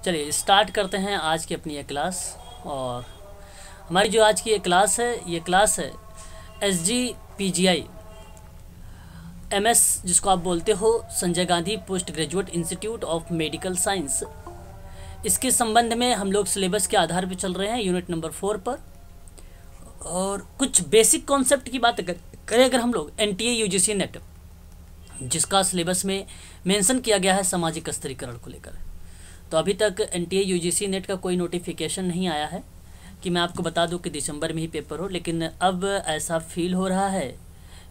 चलिए स्टार्ट करते हैं आज की अपनी ये क्लास। और हमारी जो आज की ये क्लास है, ये क्लास है SGPGI MS, जिसको आप बोलते हो Sanjay Gandhi post graduate institute of medical science. इसके संबंध में हम लोग सिलेबस के आधार पर चल रहे हैं यूनिट नंबर 4 पर। और कुछ बेसिक कॉन्सेप्ट की बात करें अगर हम लोग, NTA UGC नेट जिसका सिलेबस में मेंशन किया गया है सामाजिक स्तरीकरण को लेकर, तो अभी तक NTA UGC नेट का कोई नोटिफिकेशन नहीं आया है कि मैं आपको बता दूं कि दिसंबर में ही पेपर हो। लेकिन अब ऐसा फील हो रहा है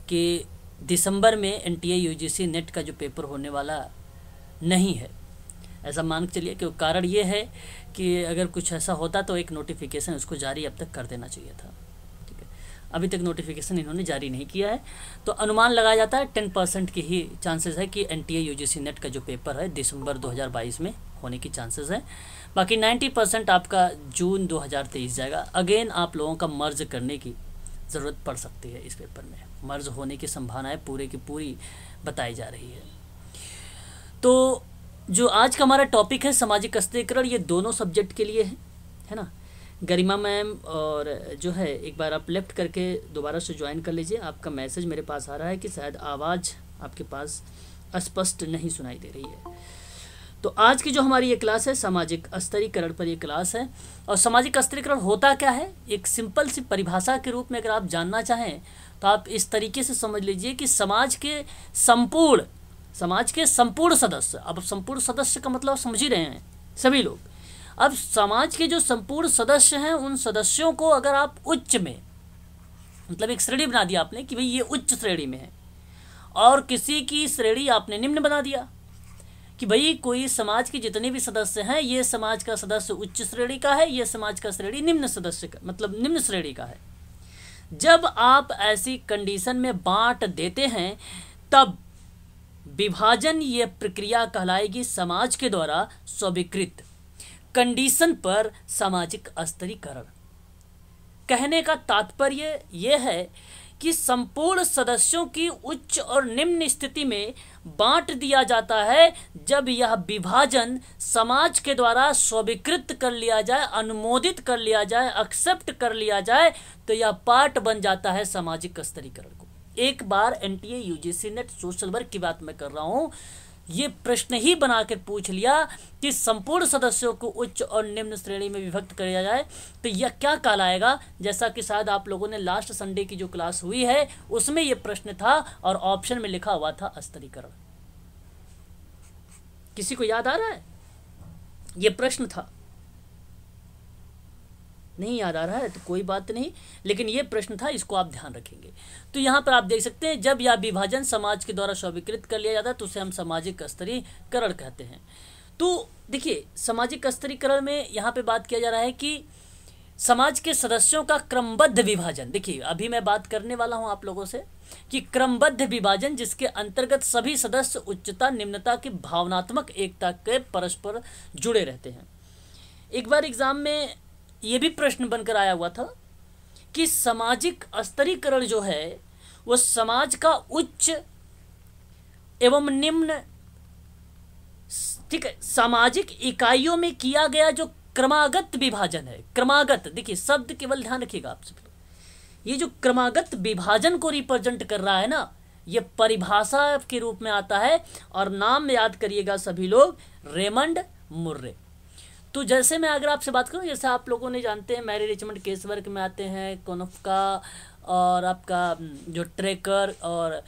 कि दिसंबर में NTA UGC नेट का जो पेपर होने वाला नहीं है, ऐसा मान के चलिए। क्यों? कारण ये है कि अगर कुछ ऐसा होता तो एक नोटिफिकेशन उसको जारी अब तक कर देना चाहिए था। ठीक है, अभी तक नोटिफिकेशन इन्होंने जारी नहीं किया है, तो अनुमान लगाया जाता है 10% की ही चांसेस है कि NTA UGC नेट का जो पेपर है दिसंबर 2022 में होने की चांसेस है। बाकी 90% आपका जून 2023 जाएगा। अगेन आप लोगों का मर्ज करने की ज़रूरत पड़ सकती है। इस पेपर में मर्ज होने की संभावनाएं पूरे की पूरी बताई जा रही है। तो जो आज का हमारा टॉपिक है सामाजिक स्तरीकरण, ये दोनों सब्जेक्ट के लिए है ना। गरिमा मैम और जो है, एक बार आप लेफ्ट करके दोबारा से ज्वाइन कर लीजिए। आपका मैसेज मेरे पास आ रहा है कि शायद आवाज़ आपके पास स्पष्ट नहीं सुनाई दे रही है। तो आज की जो हमारी ये क्लास है सामाजिक स्तरीकरण पर ये क्लास है। और सामाजिक स्तरीकरण होता क्या है, एक सिंपल सी परिभाषा के रूप में अगर आप जानना चाहें तो आप इस तरीके से समझ लीजिए कि समाज के संपूर्ण सदस्य, अब संपूर्ण सदस्य का मतलब समझ ही रहे हैं सभी लोग। अब समाज के जो संपूर्ण सदस्य हैं, उन सदस्यों को अगर आप उच्च में, मतलब एक श्रेणी बना दिया आपने कि भाई ये उच्च श्रेणी में है, और किसी की श्रेणी आपने निम्न बना दिया कि भाई कोई समाज के जितने भी सदस्य हैं, ये समाज का सदस्य उच्च श्रेणी का है, ये समाज का श्रेणी निम्न सदस्य का, मतलब निम्न श्रेणी का है। जब आप ऐसी कंडीशन में बांट देते हैं तब विभाजन ये प्रक्रिया कहलाएगी समाज के द्वारा स्वीकृत कंडीशन पर सामाजिक स्तरीकरण। कहने का तात्पर्य यह है कि संपूर्ण सदस्यों की उच्च और निम्न स्थिति में बांट दिया जाता है। जब यह विभाजन समाज के द्वारा स्वीकृत कर लिया जाए, अनुमोदित कर लिया जाए, एक्सेप्ट कर लिया जाए, तो यह पार्ट बन जाता है सामाजिक स्तरीकरण को। एक बार NTA UGC net social work की बात मैं कर रहा हूँ, ये प्रश्न ही बना कर पूछ लिया कि संपूर्ण सदस्यों को उच्च और निम्न श्रेणी में विभक्त किया जाए तो यह क्या कहलाएगा। जैसा कि शायद आप लोगों ने लास्ट संडे की जो क्लास हुई है उसमें यह प्रश्न था और ऑप्शन में लिखा हुआ था स्तरीकरण। किसी को याद आ रहा है? यह प्रश्न था, नहीं याद आ रहा है तो कोई बात नहीं, लेकिन ये प्रश्न था, इसको आप ध्यान रखेंगे। तो यहाँ पर आप देख सकते हैं, जब यह विभाजन समाज के द्वारा स्वीकृत कर लिया जाता है तो उसे हम सामाजिक स्तरीकरण कहते हैं। तो देखिए, सामाजिक स्तरीकरण में यहाँ पे बात किया जा रहा है कि समाज के सदस्यों का क्रमबद्ध विभाजन। देखिए, अभी मैं बात करने वाला हूँ आप लोगों से कि क्रमबद्ध विभाजन जिसके अंतर्गत सभी सदस्य उच्चता निम्नता की भावनात्मक एकता के परस्पर जुड़े रहते हैं। एक बार एग्जाम में ये भी प्रश्न बनकर आया हुआ था कि सामाजिक स्तरीकरण जो है वो समाज का उच्च एवं निम्न, ठीक है, सामाजिक इकाइयों में किया गया जो क्रमागत विभाजन है। क्रमागत, देखिए शब्द केवल ध्यान रखिएगा आप सब, ये जो क्रमागत विभाजन को रिप्रेजेंट कर रहा है ना, ये परिभाषा के रूप में आता है। और नाम याद करिएगा सभी लोग, रेमंड मुर्रे। तो जैसे मैं अगर आपसे बात करूं, जैसे आप लोगों ने जानते हैं मैरी रिचमंड केस वर्क में आते हैं कोनोफ्का, और आपका जो ट्रेकर और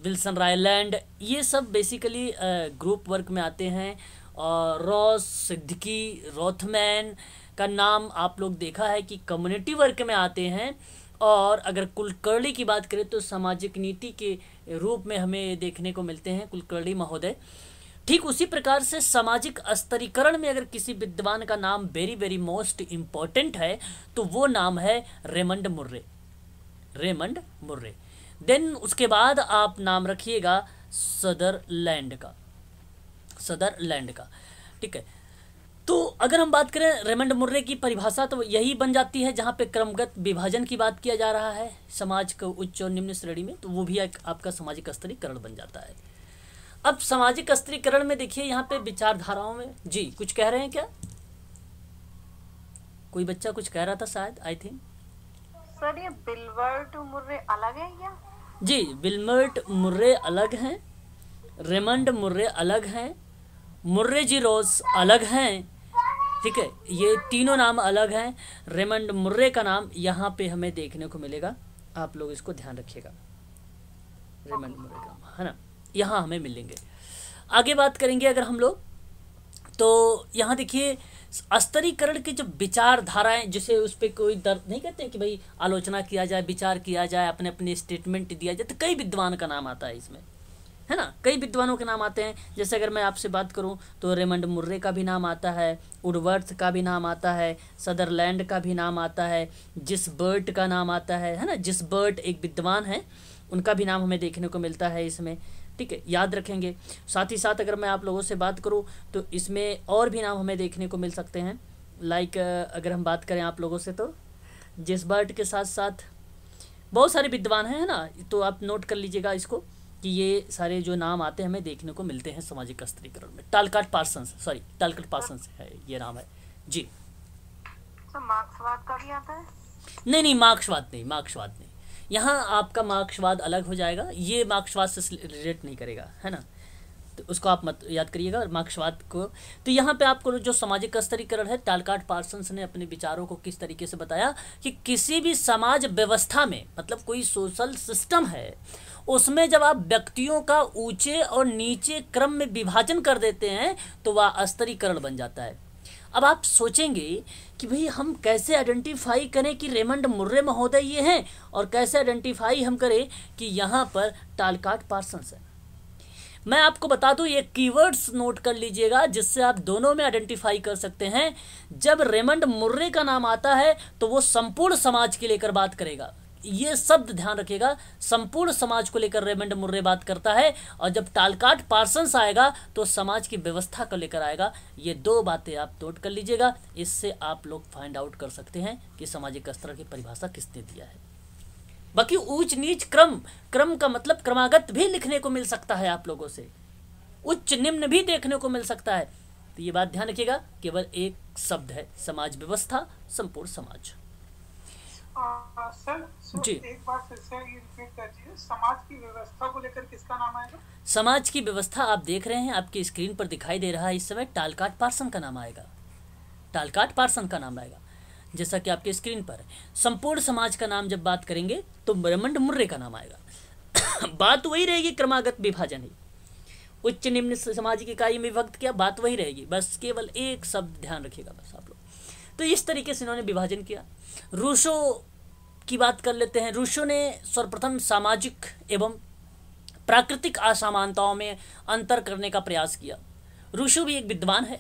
विल्सन रायलैंड, ये सब बेसिकली ग्रुप वर्क में आते हैं। और रॉस, सिद्दीकी, रोथमैन का नाम आप लोग देखा है कि कम्युनिटी वर्क में आते हैं। और अगर कुलकर्णी की बात करें तो सामाजिक नीति के रूप में हमें देखने को मिलते हैं कुलकर्णी महोदय। ठीक उसी प्रकार से सामाजिक स्तरीकरण में अगर किसी विद्वान का नाम वेरी वेरी मोस्ट इम्पॉर्टेंट है तो वो नाम है Raymond Murray. Raymond Murray. Then उसके बाद आप नाम रखिएगा सदरलैंड का, सदरलैंड का। ठीक है, तो अगर हम बात करें रेमंड मुर्रे की परिभाषा तो यही बन जाती है जहाँ पे क्रमगत विभाजन की बात किया जा रहा है समाज को उच्च और निम्न श्रेणी में, तो वो भी एक आपका सामाजिक स्तरीकरण बन जाता है। अब सामाजिक स्तरीकरण में देखिए यहाँ पे विचारधाराओं में, जी कुछ कह रहे हैं क्या? कोई बच्चा कुछ कह रहा था शायद, आई थिंक। सर ये विल्बर्ट मुर्रे अलग है क्या? जी, विल्बर्ट मुर्रे अलग हैं, रेमंड मुर्रे अलग हैं, मुर्रे जी रोज अलग हैं, ठीक है, ये तीनों नाम अलग हैं। रेमंड मुर्रे का नाम यहाँ पे हमें देखने को मिलेगा, आप लोग इसको ध्यान रखिएगा, रेमंड मुर्रे का, है ना, यहाँ हमें मिलेंगे। आगे बात करेंगे अगर हम लोग, तो यहाँ देखिए स्तरीकरण की जो विचारधाराएं, जिसे उस पर कोई दर्द नहीं कहते कि भाई आलोचना किया जाए, विचार किया जाए, अपने अपने स्टेटमेंट दिया जाए, तो कई विद्वान का नाम आता है इसमें, है ना, कई विद्वानों के नाम आते हैं। जैसे अगर मैं आपसे बात करूं तो रेमंड मुर्रे का भी नाम आता है, वुडवर्थ का भी नाम आता है, सदरलैंड का भी नाम आता है, जिसबर्ट का नाम आता है ना, जिसबर्ट एक विद्वान है, उनका भी नाम हमें देखने को मिलता है इसमें, ठीक है, याद रखेंगे। साथ ही साथ अगर मैं आप लोगों से बात करूं तो इसमें और भी नाम हमें देखने को मिल सकते हैं, लाइक अगर हम बात करें आप लोगों से तो जिसबर्ट के साथ साथ बहुत सारे विद्वान हैं, है ना, तो आप नोट कर लीजिएगा इसको कि ये सारे जो नाम आते हैं हमें देखने को मिलते हैं सामाजिक स्तरीकरण में। टालकाट पार्सन्स है ये नाम है जी। सर मार्क्सवाद का भी आता है? नहीं, मार्क्सवाद नहीं, यहाँ आपका मार्क्सवाद अलग हो जाएगा, ये मार्क्सवाद से रिलेट नहीं करेगा, है ना, तो उसको आप मत याद करिएगा मार्क्सवाद को। तो यहाँ पे आपको जो सामाजिक स्तरीकरण है, टालकाट पार्सन्स ने अपने विचारों को किस तरीके से बताया कि किसी भी समाज व्यवस्था में, मतलब कोई सोशल सिस्टम है, उसमें जब आप व्यक्तियों का ऊंचे और नीचे क्रम में विभाजन कर देते हैं तो वह स्तरीकरण बन जाता है। अब आप सोचेंगे कि भाई हम कैसे आइडेंटिफाई करें कि रेमंड मुर्रे महोदय ये हैं, और कैसे आइडेंटिफाई हम करें कि यहाँ पर टालकाट पार्सन्स है। मैं आपको बता दूं, ये कीवर्ड्स नोट कर लीजिएगा जिससे आप दोनों में आइडेंटिफाई कर सकते हैं। जब रेमंड मुर्रे का नाम आता है तो वो संपूर्ण समाज के लेकर बात करेगा, ये शब्द ध्यान रखिएगा, संपूर्ण समाज को लेकर रेमंड मुर्रे बात करता है, और जब टालकाट पार्सन्स आएगा तो समाज की व्यवस्था को लेकर आएगा। ये दो बातें आप नोट कर लीजिएगा, इससे आप लोग फाइंड आउट कर सकते हैं कि सामाजिक स्तर की परिभाषा किसने दिया है। बाकी ऊंच नीच क्रम का मतलब क्रमागत भी लिखने को मिल सकता है आप लोगों से, उच्च निम्न भी देखने को मिल सकता है, तो ये बात ध्यान रखिएगा, केवल एक शब्द है, समाज व्यवस्था, संपूर्ण समाज। सर जी, एक बार फिर से ये रिपीट कीजिए, समाज की व्यवस्था को लेकर किसका नाम आएगा? समाज की व्यवस्था आप देख रहे हैं, आपकी स्क्रीन पर दिखाई दे रहा है इस समय, टालकाट पार्सन का नाम आएगा, टालकाट पार्सन का नाम आएगा, जैसा कि आपके स्क्रीन पर है। संपूर्ण समाज का नाम जब बात करेंगे तो रेमंड मुर्रे का नाम आएगा। बात वही रहेगी, क्रमागत विभाजन ही, उच्च निम्न समाज की इकाई में विभक्त किया, बात वही रहेगी, बस केवल एक शब्द ध्यान रखिएगा बस आप लोग। तो इस तरीके से इन्होंने विभाजन किया। रूसो की बात कर लेते हैं। रूसो ने सर्वप्रथम सामाजिक एवं प्राकृतिक असमानताओं में अंतर करने का प्रयास किया। रूसो भी एक विद्वान है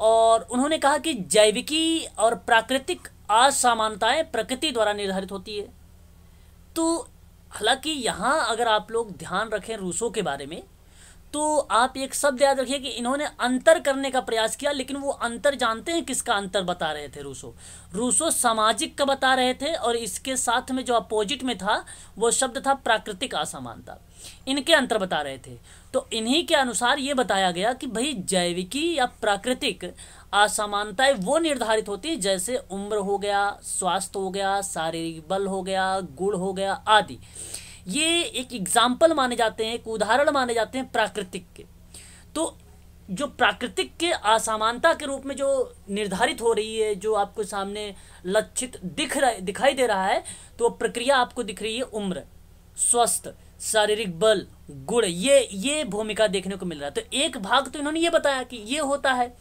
और उन्होंने कहा कि जैविकी और प्राकृतिक असमानताएं प्रकृति द्वारा निर्धारित होती है। तो हालांकि यहाँ अगर आप लोग ध्यान रखें रूसो के बारे में, तो आप एक शब्द याद रखिए कि इन्होंने अंतर करने का प्रयास किया, लेकिन वो अंतर जानते हैं किसका अंतर बता रहे थे रूसो सामाजिक का बता रहे थे, और इसके साथ में जो अपोजिट में था वो शब्द था प्राकृतिक असमानता, इनके अंतर बता रहे थे। तो इन्हीं के अनुसार ये बताया गया कि भाई जैविकी या प्राकृतिक असमानताएं वो निर्धारित होती है जैसे उम्र हो गया, स्वास्थ्य हो गया, शारीरिक बल हो गया, गुण हो गया आदि। ये एक एग्जाम्पल माने जाते हैं, एक उदाहरण माने जाते हैं प्राकृतिक के। तो जो प्राकृतिक के असमानता के रूप में जो निर्धारित हो रही है, जो आपको सामने लक्षित दिखाई दे रहा है, तो प्रक्रिया आपको दिख रही है उम्र, स्वस्थ, शारीरिक बल, गुण, ये भूमिका देखने को मिल रहा है। तो एक भाग तो इन्होंने ये बताया कि ये होता है।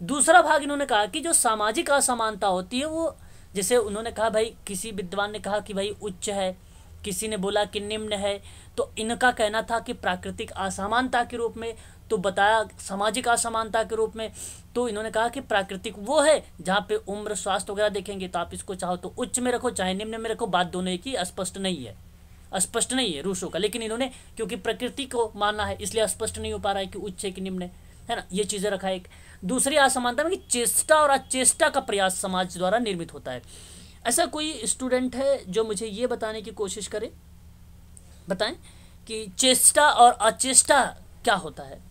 दूसरा भाग इन्होंने कहा कि जो सामाजिक असमानता होती है वो, जैसे उन्होंने कहा भाई, किसी विद्वान ने कहा कि भाई उच्च है, किसी ने बोला कि निम्न है, तो इनका कहना था कि प्राकृतिक असमानता के रूप में, तो बताया सामाजिक असमानता के रूप में। तो इन्होंने कहा कि प्राकृतिक वो है जहाँ पे उम्र, स्वास्थ्य वगैरह देखेंगे तो आप इसको चाहो तो उच्च में रखो, चाहे निम्न में रखो, बात दोनों की स्पष्ट नहीं है रूसो का। लेकिन इन्होंने क्योंकि प्रकृति को मानना है इसलिए स्पष्ट नहीं हो पा रहा है कि उच्च है कि निम्न है ना, ये चीज़ें रखा है। एक दूसरी असमानता में कि चेष्टा और अचेष्टा का प्रयास समाज द्वारा निर्मित होता है। ऐसा कोई स्टूडेंट है जो मुझे ये बताने की कोशिश करे, बताएं कि चेष्टा और अचेष्टा क्या होता है?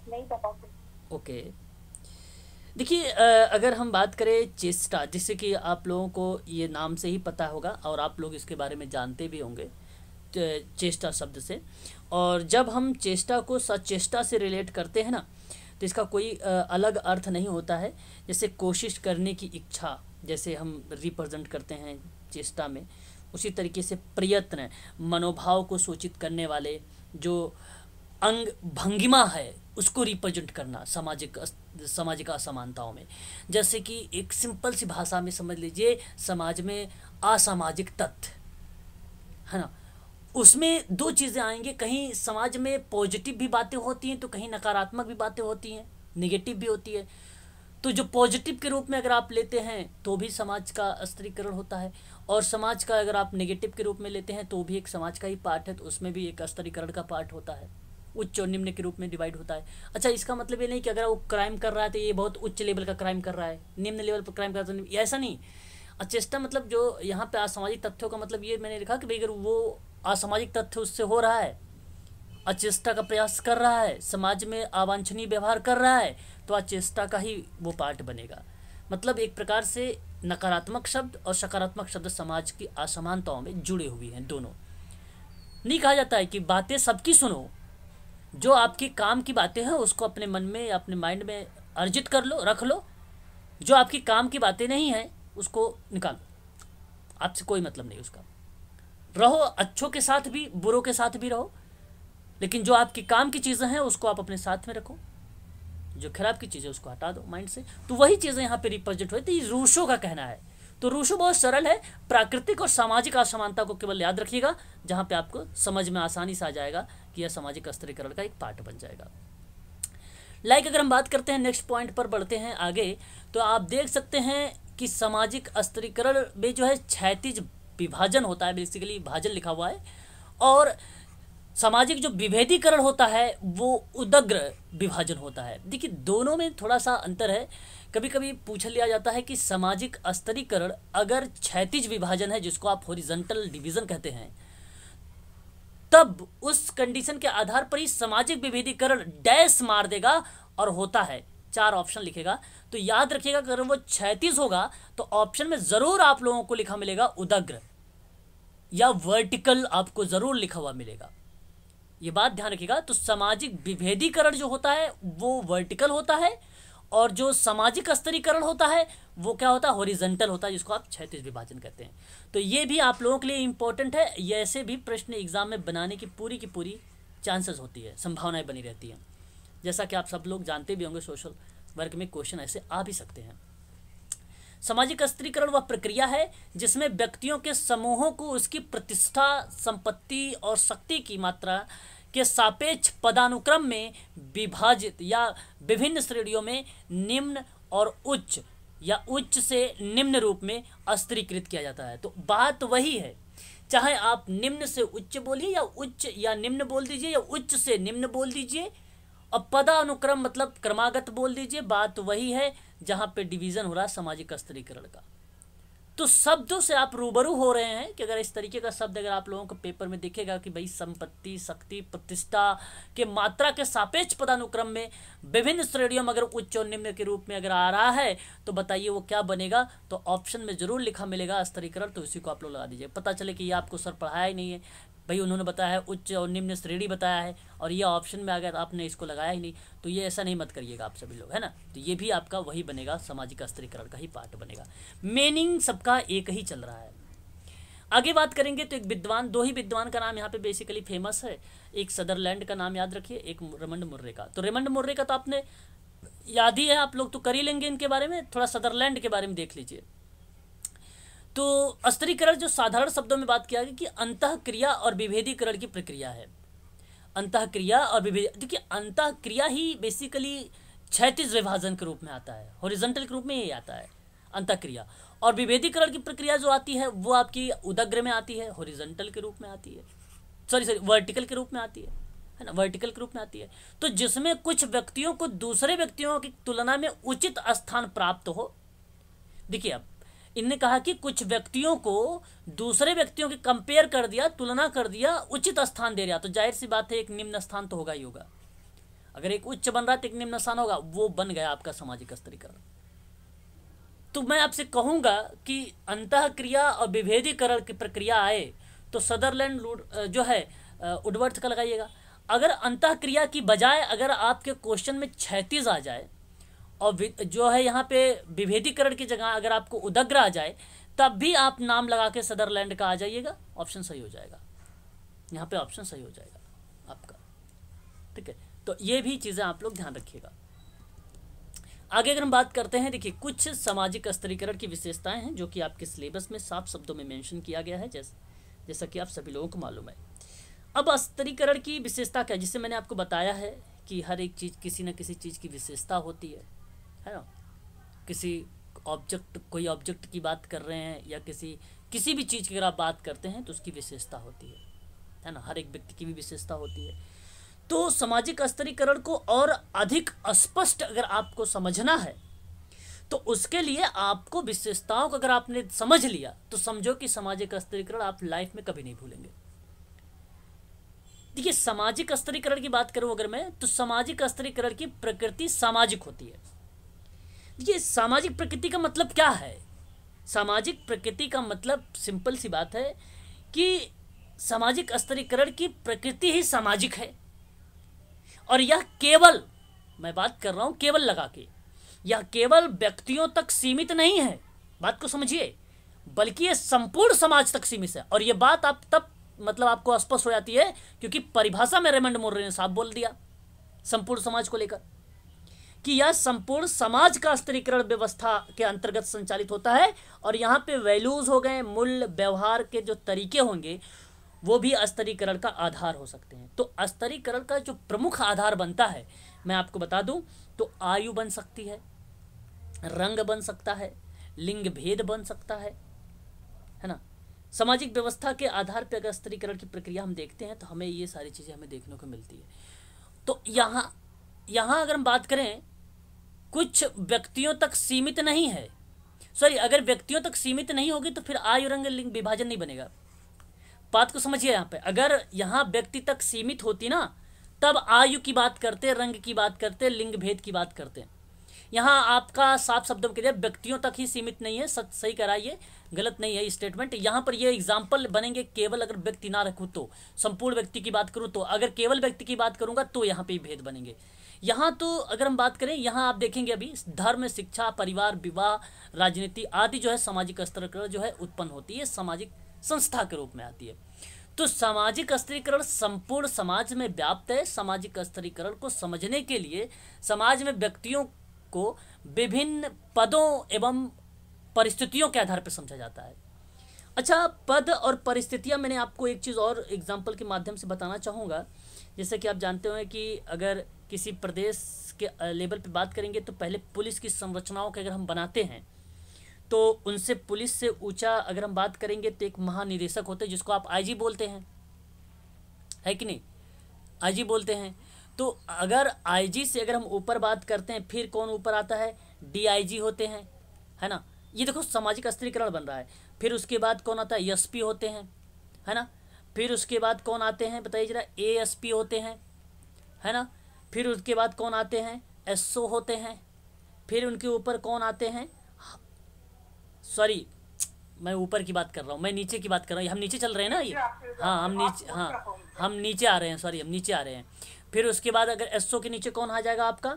नहीं बता सकती। ओके, देखिए अगर हम बात करें चेष्टा, जिससे कि आप लोगों को ये नाम से ही पता होगा और आप लोग इसके बारे में जानते भी होंगे चेष्टा शब्द से। और जब हम चेष्टा को सचेष्टा से रिलेट करते हैं ना, तो इसका कोई अलग अर्थ नहीं होता है। जैसे कोशिश करने की इच्छा, जैसे हम रिप्रेजेंट करते हैं चेष्टा में, उसी तरीके से प्रयत्न, मनोभाव को सूचित करने वाले जो अंग भंगिमा है उसको रिप्रेजेंट करना सामाजिक असमानताओं में। जैसे कि एक सिंपल सी भाषा में समझ लीजिए, समाज में असामाजिक तत्व है ना, उसमें दो चीज़ें आएंगे। कहीं समाज में पॉजिटिव भी बातें होती हैं तो कहीं नकारात्मक भी बातें होती हैं, नेगेटिव भी होती है। तो जो पॉजिटिव के रूप में अगर आप लेते हैं तो भी समाज का स्तरीकरण होता है, और समाज का अगर आप नेगेटिव के रूप में लेते हैं तो भी एक समाज का ही पार्ट है, तो उसमें भी एक स्तरीकरण का पार्ट होता है, उच्च और निम्न के रूप में डिवाइड होता है। अच्छा, इसका मतलब ये नहीं कि अगर वो क्राइम कर रहा है तो ये बहुत उच्च लेवल का क्राइम कर रहा है, निम्न लेवल पर क्राइम कर रहा है, ऐसा नहीं। अचेष्टा मतलब जो यहाँ पे असामाजिक तथ्यों का मतलब ये मैंने लिखा कि भाई अगर वो असामाजिक तथ्य उससे हो रहा है, अचेष्टा का प्रयास कर रहा है, समाज में अवांछनीय व्यवहार कर रहा है, तो अचेष्टा का ही वो पार्ट बनेगा। मतलब एक प्रकार से नकारात्मक शब्द और सकारात्मक शब्द समाज की असमानताओं में जुड़े हुए हैं दोनों। नहीं कहा जाता है कि बातें सबकी सुनो, जो आपकी काम की बातें हैं उसको अपने मन में या अपने माइंड में अर्जित कर लो, रख लो। जो आपकी काम की बातें नहीं हैं उसको निकालो, आपसे कोई मतलब नहीं उसका। रहो अच्छों के साथ भी, बुरों के साथ भी रहो, लेकिन जो आपकी काम की चीज़ें हैं उसको आप अपने साथ में रखो, जो खराब की चीज़ें उसको हटा दो माइंड से। तो वही चीज़ें यहाँ पे रिप्रेजेंट हुई। तो ये रूसो का कहना है। तो रूसो बहुत सरल है, प्राकृतिक और सामाजिक असमानता को केवल याद रखिएगा, जहाँ पे आपको समझ में आसानी से आ जाएगा कि यह सामाजिक स्तरीकरण का एक पार्ट बन जाएगा। अगर हम बात करते हैं नेक्स्ट पॉइंट पर बढ़ते हैं आगे, तो आप देख सकते हैं कि सामाजिक स्तरीकरण में जो है क्षैतिज विभाजन होता है, बेसिकली भाजन लिखा हुआ है, और सामाजिक जो विभेदीकरण होता है वो उदग्र विभाजन होता है। देखिए दोनों में थोड़ा सा अंतर है। कभी कभी पूछ लिया जाता है कि सामाजिक स्तरीकरण अगर क्षैतिज विभाजन है, जिसको आप हॉरिजॉन्टल डिवीजन कहते हैं, तब उस कंडीशन के आधार पर ही सामाजिक विभेदीकरण डैश मार देगा और होता है। 4 ऑप्शन लिखेगा, तो याद रखिएगा अगर वो क्षैतिज होगा तो ऑप्शन में जरूर आप लोगों को लिखा मिलेगा उदग्र या वर्टिकल, आपको जरूर लिखा हुआ मिलेगा। ये बात ध्यान रखिएगा। तो सामाजिक विभेदीकरण जो होता है वो वर्टिकल होता है, और जो सामाजिक स्तरीकरण होता है वो क्या होता है, हॉरिजॉन्टल होता है, जिसको आप क्षैतिज विभाजन कहते हैं। तो ये भी आप लोगों के लिए इंपॉर्टेंट है। ये ऐसे भी प्रश्न एग्जाम में बनाने की पूरी चांसेस होती है, संभावनाएं बनी रहती हैं। जैसा कि आप सब लोग जानते भी होंगे, सोशल वर्क में क्वेश्चन ऐसे आ भी सकते हैं। सामाजिक स्तरीकरण वह प्रक्रिया है जिसमें व्यक्तियों के समूहों को उसकी प्रतिष्ठा, संपत्ति और शक्ति की मात्रा के सापेक्ष पदानुक्रम में विभाजित या विभिन्न श्रेणियों में निम्न और उच्च या उच्च से निम्न रूप में स्तरीकृत किया जाता है। तो बात वही है, चाहे आप निम्न से उच्च बोलिए या उच्च या निम्न बोल दीजिए या उच्च से निम्न बोल दीजिए, और पदानुक्रम मतलब क्रमागत बोल दीजिए, बात वही है जहां पे डिवीजन हो रहा है सामाजिक स्तरीकरण का। तो शब्दों से आप रूबरू हो रहे हैं कि अगर इस तरीके का शब्द अगर आप लोगों को पेपर में दिखेगा कि भाई संपत्ति, शक्ति, प्रतिष्ठा के मात्रा के सापेक्ष पदानुक्रम में विभिन्न श्रेणियों में अगर उच्च और निम्न के रूप में अगर आ रहा है, तो बताइए वो क्या बनेगा। तो ऑप्शन में जरूर लिखा मिलेगा स्तरीकरण, तो इसी को आप लोग लगा दीजिए। पता चले कि ये आपको सर पढ़ाया ही नहीं है, भाई उन्होंने बताया है उच्च और निम्न श्रेणी बताया है और ये ऑप्शन में अगर आपने इसको लगाया ही नहीं, तो ये ऐसा नहीं मत करिएगा आप सभी लोग, है ना। तो ये भी आपका वही बनेगा, सामाजिक स्तरीकरण का ही पार्ट बनेगा। मीनिंग सबका एक ही चल रहा है। आगे बात करेंगे तो एक विद्वान, 2 ही विद्वान का नाम यहाँ पे बेसिकली फेमस है। एक सदरलैंड का नाम याद रखिए, एक रेमंड मुर्रे का। तो रेमंड मुर्रे का तो आपने याद ही है, आप लोग तो कर ही लेंगे इनके बारे में। थोड़ा सदरलैंड के बारे में देख लीजिए। तो स्तरीकरण जो साधारण शब्दों में बात किया गया कि अंतःक्रिया और विभेदीकरण की प्रक्रिया है। अंतःक्रिया और विभेद, देखिए अंतःक्रिया ही बेसिकली क्षैतिज विभाजन के रूप में आता है, हॉरिजॉन्टल के रूप में ये आता है अंतःक्रिया। और विभेदीकरण की प्रक्रिया जो आती है वो आपकी उदग्र में आती है, हॉरिजॉन्टल के रूप में आती है, सॉरी वर्टिकल के रूप में आती है ना, वर्टिकल के रूप में आती है। तो जिसमें कुछ व्यक्तियों को दूसरे व्यक्तियों की तुलना में उचित स्थान प्राप्त हो। देखिए अब इनने कहा कि कुछ व्यक्तियों को दूसरे व्यक्तियों के कंपेयर कर दिया, तुलना कर दिया, उचित स्थान दे रहा, तो जाहिर सी बात है एक निम्न स्थान तो होगा ही होगा। अगर एक उच्च बन रहा है तो एक निम्न स्थान होगा, वो बन गया आपका सामाजिक स्तरीकरण। तो मैं आपसे कहूंगा कि अंतः क्रिया और विभेदीकरण की प्रक्रिया आए तो सदरलैंड जो है वुडवर्थ का लगाइएगा। अगर अंतः क्रिया की बजाय अगर आपके क्वेश्चन में क्षैतिज आ जाए और जो है यहाँ पे विभेदीकरण की जगह अगर आपको उदग्र आ जाए, तब भी आप नाम लगा के सदरलैंड का आ जाइएगा, ऑप्शन सही हो जाएगा। यहाँ पे ऑप्शन सही हो जाएगा आपका, ठीक है। तो ये भी चीज़ें आप लोग ध्यान रखिएगा। आगे अगर हम बात करते हैं, देखिए कुछ सामाजिक स्तरीकरण की विशेषताएं हैं जो कि आपके सिलेबस में साफ शब्दों में मेंशन किया गया है, जैसा कि आप सभी लोगों को मालूम है। अब स्तरीकरण की विशेषता क्या है, जिससे मैंने आपको बताया है कि हर एक चीज़ किसी न किसी चीज़ की विशेषता होती है ना। किसी ऑब्जेक्ट, कोई ऑब्जेक्ट की बात कर रहे हैं या किसी भी चीज़ की अगर आप बात करते हैं तो उसकी विशेषता होती है ना। हर एक व्यक्ति की भी विशेषता होती है। तो सामाजिक स्तरीकरण को और अधिक स्पष्ट अगर आपको समझना है तो उसके लिए आपको विशेषताओं को अगर आपने समझ लिया तो समझो कि सामाजिक स्तरीकरण आप लाइफ में कभी नहीं भूलेंगे। देखिए सामाजिक स्तरीकरण की बात करूं अगर मैं, तो सामाजिक स्तरीकरण की प्रकृति सामाजिक होती है। देखिए सामाजिक प्रकृति का मतलब क्या है? सामाजिक प्रकृति का मतलब सिंपल सी बात है कि सामाजिक स्तरीकरण की प्रकृति ही सामाजिक है और यह केवल, मैं बात कर रहा हूं केवल लगा के, यह केवल व्यक्तियों तक सीमित नहीं है, बात को समझिए, बल्कि यह संपूर्ण समाज तक सीमित है। और यह बात आप तब मतलब आपको स्पष्ट हो जाती है क्योंकि परिभाषा में रेमंड मुर्रे ने साफ बोल दिया संपूर्ण समाज को लेकर कि यह संपूर्ण समाज का स्तरीकरण व्यवस्था के अंतर्गत संचालित होता है। और यहाँ पे वैल्यूज हो गए, मूल्य व्यवहार के जो तरीके होंगे वो भी स्तरीकरण का आधार हो सकते हैं। तो स्तरीकरण का जो प्रमुख आधार बनता है मैं आपको बता दूं तो आयु बन सकती है, रंग बन सकता है, लिंग भेद बन सकता है ना। सामाजिक व्यवस्था के आधार पर अगर स्तरीकरण की प्रक्रिया हम देखते हैं तो हमें ये सारी चीज़ें हमें देखने को मिलती है। तो यहाँ अगर हम बात करें कुछ व्यक्तियों तक सीमित नहीं है, सॉरी अगर व्यक्तियों तक सीमित नहीं होगी तो फिर आयु रंग लिंग विभाजन नहीं बनेगा। बात को समझिए, यहाँ पे अगर यहाँ व्यक्ति तक सीमित होती ना तब आयु की बात करते, रंग की बात करते, लिंग भेद की बात करते। यहाँ आपका साफ शब्दों में कह दिया व्यक्तियों तक ही सीमित नहीं है, सही कराइए, गलत नहीं है स्टेटमेंट। यहाँ पर ये एग्जाम्पल बनेंगे केवल अगर व्यक्ति ना रखूँ तो, संपूर्ण व्यक्ति की बात करूँ तो, अगर केवल व्यक्ति की बात करूँगा तो यहाँ पे भेद बनेंगे। यहाँ तो अगर हम बात करें, यहाँ आप देखेंगे अभी धर्म, शिक्षा, परिवार, विवाह, राजनीति आदि जो है सामाजिक स्तरीकरण जो है उत्पन्न होती है, सामाजिक संस्था के रूप में आती है। तो सामाजिक स्तरीकरण संपूर्ण समाज में व्याप्त है। सामाजिक स्तरीकरण को समझने के लिए समाज में व्यक्तियों को विभिन्न पदों एवं परिस्थितियों के आधार पर समझा जाता है। अच्छा, पद और परिस्थितियां, मैंने आपको एक चीज़ और एग्जाम्पल के माध्यम से बताना चाहूँगा। जैसे कि आप जानते हो कि अगर किसी प्रदेश के लेवल पे बात करेंगे तो पहले पुलिस की संरचनाओं के अगर हम बनाते हैं तो उनसे पुलिस से ऊंचा अगर हम बात करेंगे तो एक महानिदेशक होते हैं जिसको आप आईजी बोलते हैं, है कि नहीं, आईजी बोलते हैं। तो अगर आईजी से अगर हम ऊपर बात करते हैं फिर कौन ऊपर आता है, डीआईजी होते हैं, है ना। ये देखो सामाजिक स्तरीकरण बन रहा है। फिर उसके बाद कौन आता है, एसपी होते हैं, है ना। फिर उसके बाद कौन आते हैं बताइए जरा, एएसपी होते हैं, है ना। फिर उसके बाद कौन आते हैं, एसओ होते हैं। फिर उनके ऊपर कौन आते हैं, सॉरी मैं ऊपर की बात कर रहा हूँ, मैं नीचे की बात कर रहा हूँ। हम नीचे चल रहे हैं ना ये, हाँ हम नीचे, हाँ हम नीचे आ रहे हैं, सॉरी हम नीचे आ रहे हैं। फिर उसके बाद अगर एसओ के नीचे कौन आ जाएगा आपका,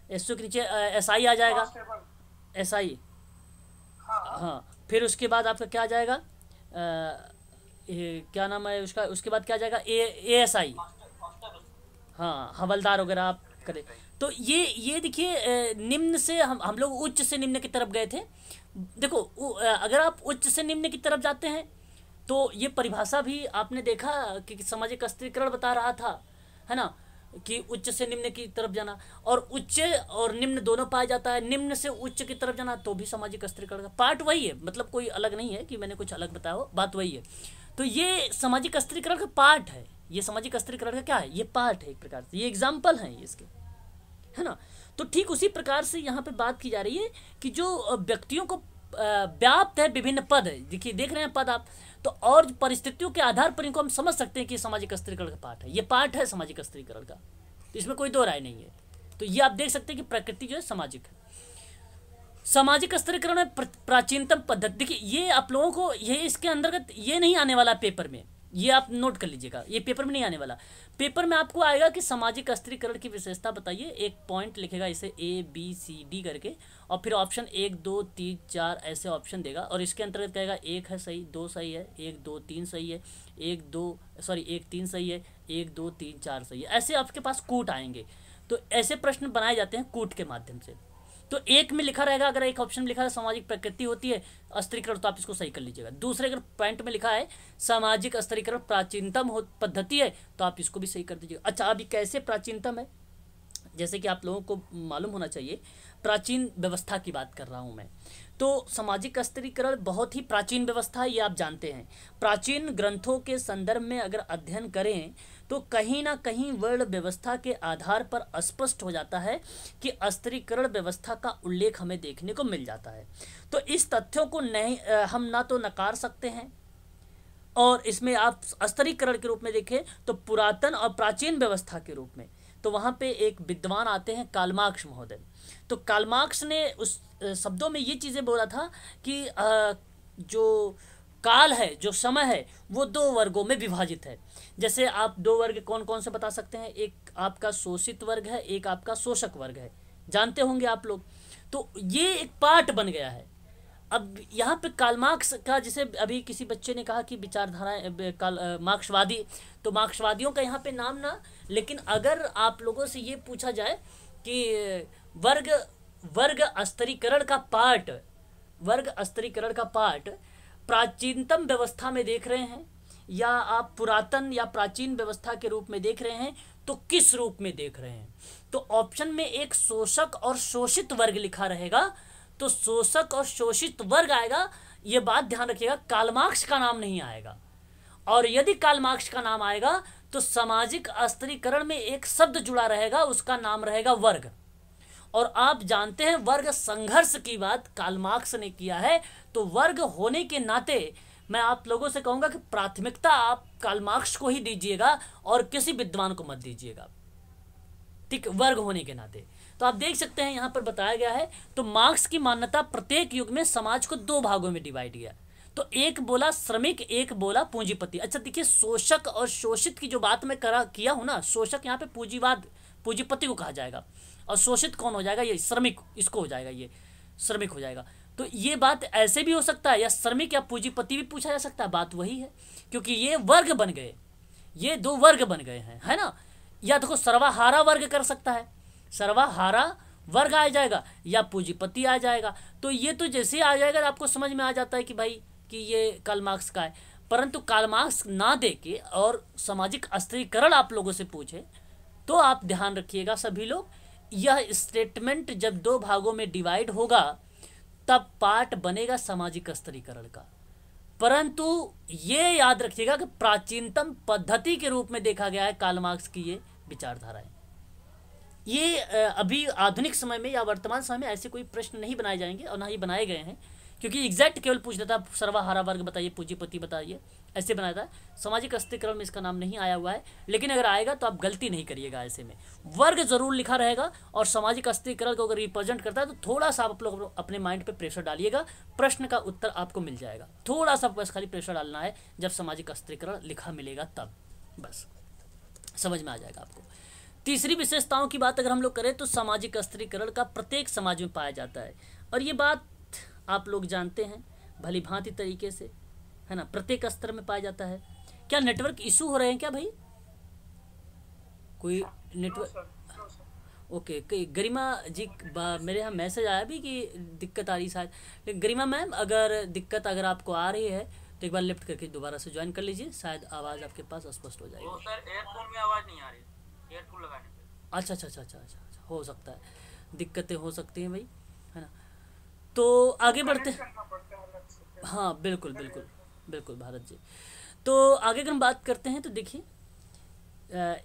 एसओ के नीचे एसआई आ जाएगा, एसआई, हाँ। फिर उसके बाद आपका क्या आ जाएगा, क्या नाम है उसका, उसके बाद क्या आ जाएगा, एएसआई, हाँ हवलदार वगैरह आप करें। तो ये देखिए निम्न से हम लोग उच्च से निम्न की तरफ गए थे। देखो अगर आप उच्च से निम्न की तरफ जाते हैं तो ये परिभाषा भी आपने देखा कि सामाजिक स्तरीकरण बता रहा था, है ना, कि उच्च से निम्न की तरफ जाना, और उच्च और निम्न दोनों पाया जाता है। निम्न से उच्च की तरफ जाना तो भी सामाजिक स्तरीकरण का पार्ट वही है, मतलब कोई अलग नहीं है कि मैंने कुछ अलग बताया हो, बात वही है। तो ये सामाजिक स्तरीकरण का पार्ट है, ये सामाजिक स्तरीकरण का क्या है, ये पार्ट है एक प्रकार से, ये एग्जाम्पल है इसके, है ना। तो ठीक उसी प्रकार से यहाँ पे बात की जा रही है कि जो व्यक्तियों को व्याप्त है, विभिन्न पद है, देखिए देख रहे हैं पद आप, तो और परिस्थितियों के आधार पर इनको हम समझ सकते हैं कि सामाजिक स्त्रीकरण का पाठ है, ये पाठ है सामाजिक स्त्रीकरण का, तो इसमें कोई दो राय नहीं है। तो ये आप देख सकते हैं कि प्रकृति जो है सामाजिक है। सामाजिक स्त्रीकरण में प्राचीनतम पद्धति, देखिए ये आप लोगों को ये इसके अंतर्गत ये नहीं आने वाला पेपर में, ये आप नोट कर लीजिएगा, ये पेपर में नहीं आने वाला। पेपर में आपको आएगा कि सामाजिक स्त्रीकरण की विशेषता बताइए, एक पॉइंट लिखेगा इसे A B C D करके, और फिर ऑप्शन 1 2 3 4 ऐसे ऑप्शन देगा, और इसके अंतर्गत कहेगा 1 है सही, 2 सही है, 1 2 3 सही है, 1 3 सही है, 1 2 3 4 सही है, ऐसे आपके पास कूट आएंगे। तो ऐसे प्रश्न बनाए जाते हैं कूट के माध्यम से। तो एक में लिखा रहेगा, अगर एक ऑप्शन में लिखा है सामाजिक प्रकृति होती है स्त्रीकरण, तो आप इसको सही कर लीजिएगा। दूसरे अगर पॉइंट में लिखा है सामाजिक स्त्रीकरण प्राचीनतम पद्धति है, तो आप इसको भी सही कर दीजिएगा। अच्छा, अभी कैसे प्राचीनतम है, जैसे कि आप लोगों को मालूम होना चाहिए, प्राचीन व्यवस्था की बात कर रहा हूँ मैं। तो सामाजिक स्त्रीकरण बहुत ही प्राचीन व्यवस्था है, ये आप जानते हैं। प्राचीन ग्रंथों के संदर्भ में अगर अध्ययन करें तो कहीं ना कहीं वर्ण व्यवस्था के आधार पर स्पष्ट हो जाता है कि स्त्रीकरण व्यवस्था का उल्लेख हमें देखने को मिल जाता है। तो इस तथ्यों को नहीं हम ना तो नकार सकते हैं, और इसमें आप स्त्रीकरण के रूप में देखें तो पुरातन और प्राचीन व्यवस्था के रूप में, तो वहाँ पे एक विद्वान आते हैं कालमार्क्स महोदय। तो कालमार्क्स ने उस शब्दों में ये चीज़ें बोला था कि जो काल है, जो समय है, वो दो वर्गों में विभाजित है। जैसे आप दो वर्ग कौन कौन से बता सकते हैं, एक आपका शोषित वर्ग है, एक आपका शोषक वर्ग है, जानते होंगे आप लोग। तो ये एक पार्ट बन गया है। अब यहाँ पे कार्ल मार्क्स का, जैसे अभी किसी बच्चे ने कहा कि विचारधारा मार्क्सवादी, तो मार्क्सवादियों का यहाँ पे नाम ना, लेकिन अगर आप लोगों से ये पूछा जाए कि वर्ग स्त्रीकरण का पार्ट प्राचीनतम व्यवस्था में देख रहे हैं या आप पुरातन या प्राचीन व्यवस्था के रूप में देख रहे हैं, तो किस रूप में देख रहे हैं। तो ऑप्शन में एक शोषक और शोषित वर्ग लिखा रहेगा, तो शोषक और शोषित वर्ग आएगा। ये बात ध्यान रखिएगा, कार्ल मार्क्स का नाम नहीं आएगा, और यदि कार्ल मार्क्स का नाम आएगा तो सामाजिक स्त्रीकरण में एक शब्द जुड़ा रहेगा, उसका नाम रहेगा वर्ग। और आप जानते हैं वर्ग संघर्ष की बात कार्ल मार्क्स ने किया है, तो वर्ग होने के नाते मैं आप लोगों से कहूंगा कि प्राथमिकता आप कार्ल मार्क्स को ही दीजिएगा और किसी विद्वान को मत दीजिएगा, ठीक, वर्ग होने के नाते। तो आप देख सकते हैं यहाँ पर बताया गया है। तो मार्क्स की मान्यता प्रत्येक युग में समाज को दो भागों में डिवाइड किया, तो एक बोला श्रमिक, एक बोला पूंजीपति। अच्छा देखिए, शोषक और शोषित की जो बात मैं किया हूँ ना, शोषक यहाँ पे पूंजीपति को कहा जाएगा, और शोषित कौन हो जाएगा, ये श्रमिक, इसको हो जाएगा, ये श्रमिक हो जाएगा। तो ये बात ऐसे भी हो सकता है, या श्रमिक या पूंजीपति भी पूछा जा सकता है, बात वही है, क्योंकि ये वर्ग बन गए, ये दो वर्ग बन गए हैं, है ना। या देखो सर्वहारा वर्ग कर सकता है, सर्वहारा वर्ग आ जाएगा, या पूंजीपति आ जाएगा। तो ये तो जैसे आ जाएगा आपको समझ में आ जाता है कि भाई कि ये कार्ल मार्क्स का है। परंतु कार्ल मार्क्स ना दे के और सामाजिक स्त्रीकरण आप लोगों से पूछे, तो आप ध्यान रखिएगा सभी लोग, यह स्टेटमेंट जब दो भागों में डिवाइड होगा तब पार्ट बनेगा सामाजिक स्त्रीकरण का। परंतु ये याद रखिएगा कि प्राचीनतम पद्धति के रूप में देखा गया है कार्ल मार्क्स की ये विचारधाराएं। ये अभी आधुनिक समय में या वर्तमान समय में ऐसे कोई प्रश्न नहीं बनाए जाएंगे, और ना ही बनाए गए हैं, क्योंकि एग्जैक्ट केवल पूछ देता सर्वहारा वर्ग बताइए, पूंजीपति बताइए, ऐसे बनाया था। सामाजिक स्त्रीकरण में इसका नाम नहीं आया हुआ है, लेकिन अगर आएगा तो आप गलती नहीं करिएगा, ऐसे में वर्ग जरूर लिखा रहेगा, और सामाजिक स्त्रीकरण को अगर रिप्रेजेंट करता है तो थोड़ा सा आप लोग अपने माइंड पे प्रेशर डालिएगा, प्रश्न का उत्तर आपको मिल जाएगा। थोड़ा सा बस खाली प्रेशर डालना है, जब सामाजिक स्त्रीकरण लिखा मिलेगा तब बस समझ में आ जाएगा आपको। तीसरी विशेषताओं की बात अगर हम लोग करें तो सामाजिक स्त्रीकरण का प्रत्येक समाज में पाया जाता है, और ये बात आप लोग जानते हैं भली भांति तरीके से, है ना, प्रत्येक स्तर में पाया जाता है। क्या नेटवर्क इशू हो रहे हैं क्या भाई, कोई नेटवर्क? ओके, गरिमा जी मेरे यहाँ मैसेज आया भी कि दिक्कत आ रही शायद, लेकिन गरिमा मैम अगर दिक्कत अगर आपको आ रही है तो एक बार लिफ्ट करके दोबारा से ज्वाइन कर लीजिए, शायद आवाज़ आपके पास स्पष्ट हो जाएगी। सर एयरफोन में आवाज़ नहीं आ रही, एयरफोन लगाने पे। अच्छा, हो सकता है, दिक्कतें हो सकती हैं भाई, है ना। तो आगे बढ़ते हैं, हाँ बिल्कुल भारत जी। तो आगे अगर हम बात करते हैं तो देखिए,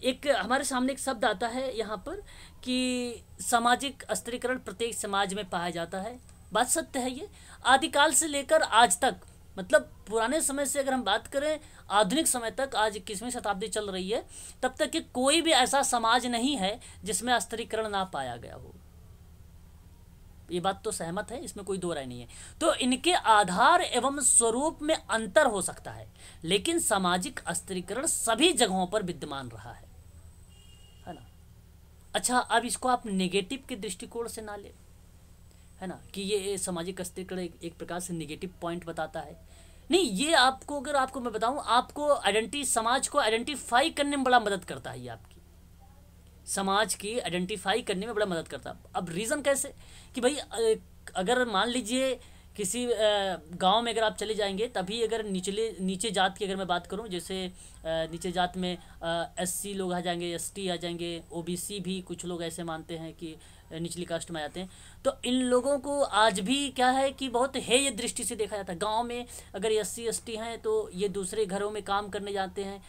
एक हमारे सामने एक शब्द आता है यहाँ पर कि सामाजिक स्त्रीकरण प्रत्येक समाज में पाया जाता है, बात सत्य है ये। आदिकाल से लेकर आज तक, मतलब पुराने समय से अगर हम बात करें आधुनिक समय तक, आज 21वीं शताब्दी चल रही है, तब तक कि कोई भी ऐसा समाज नहीं है जिसमें स्तरीकरण ना पाया गया हो। ये बात तो सहमत है, इसमें कोई दो राय नहीं है। तो इनके आधार एवं स्वरूप में अंतर हो सकता है, लेकिन सामाजिक स्तरीकरण सभी जगहों पर विद्यमान रहा है ना। अच्छा, अब इसको आप नेगेटिव के दृष्टिकोण से ना ले, है ना, कि ये सामाजिक स्तरीकरण एक प्रकार से नेगेटिव पॉइंट बताता है। नहीं, ये आपको, अगर आपको मैं बताऊं, आपको समाज को आइडेंटिफाई करने में बड़ा मदद करता है। ये आपकी समाज की आइडेंटिफाई करने में बड़ा मदद करता है। अब रीज़न कैसे कि भाई अगर मान लीजिए किसी गांव में अगर आप चले जाएंगे, तभी अगर नीचे जात की अगर मैं बात करूं, जैसे नीचे जात में एससी लोग आ जाएंगे, एसटी आ जाएंगे, ओबीसी भी कुछ लोग ऐसे मानते हैं कि निचली कास्ट में आते हैं। तो इन लोगों को आज भी क्या है कि बहुत हेय दृष्टि से देखा जाता है। गांव में अगर एससी एसटी हैं तो ये दूसरे घरों में काम करने जाते हैं,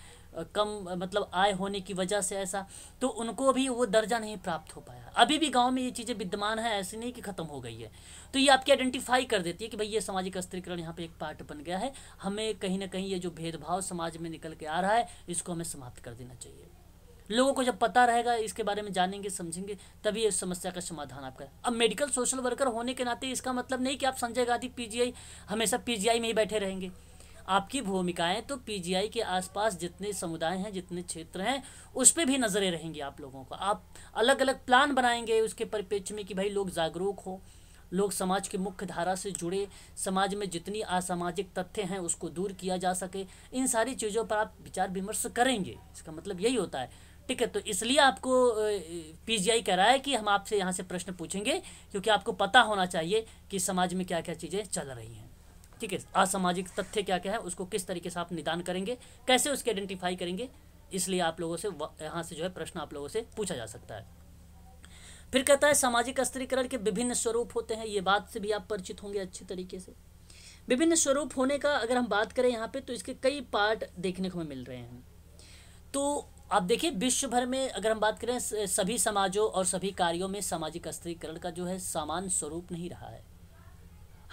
कम मतलब आय होने की वजह से ऐसा, तो उनको भी वो दर्जा नहीं प्राप्त हो पाया। अभी भी गांव में ये चीज़ें विद्यमान है, ऐसी नहीं कि ख़त्म हो गई है। तो ये आपकी आइडेंटिफाई कर देती है कि भाई ये सामाजिक स्तरीकरण यहाँ पे एक पार्ट बन गया है। हमें कहीं ना कहीं ये जो भेदभाव समाज में निकल के आ रहा है, इसको हमें समाप्त कर देना चाहिए। लोगों को जब पता रहेगा, इसके बारे में जानेंगे समझेंगे, तभी इस समस्या का समाधान आपका है। अब मेडिकल सोशल वर्कर होने के नाते इसका मतलब नहीं कि आप संजय गांधी पीजीआई हमेशा पीजीआई में ही बैठे रहेंगे। आपकी भूमिकाएं तो पीजीआई के आसपास जितने समुदाय हैं, जितने क्षेत्र हैं, उस पर भी नजरें रहेंगी आप लोगों को। आप अलग अलग प्लान बनाएंगे उसके परिप्रेक्ष्य में कि भाई लोग जागरूक हो, लोग समाज की मुख्य धारा से जुड़े, समाज में जितनी असामाजिक तथ्य हैं उसको दूर किया जा सके। इन सारी चीज़ों पर आप विचार विमर्श करेंगे, इसका मतलब यही होता है। ठीक है, तो इसलिए आपको पीजीआई कह रहा है कि हम आपसे यहाँ से प्रश्न पूछेंगे, क्योंकि आपको पता होना चाहिए कि समाज में क्या क्या चीज़ें चल रही हैं। ठीक है, असामाजिक तथ्य क्या क्या है, उसको किस तरीके से आप निदान करेंगे, कैसे उसके आइडेंटिफाई करेंगे, इसलिए आप लोगों से यहाँ से जो है प्रश्न आप लोगों से पूछा जा सकता है। फिर कहता है सामाजिक स्तरीकरण के विभिन्न स्वरूप होते हैं। ये बात से भी आप परिचित होंगे अच्छी तरीके से। विभिन्न स्वरूप होने का अगर हम बात करें यहाँ पे, तो इसके कई पार्ट देखने को मिल रहे हैं। तो आप देखिए, विश्व भर में अगर हम बात करें, सभी समाजों और सभी कार्यों में सामाजिक स्तरीकरण का जो है समान स्वरूप नहीं रहा है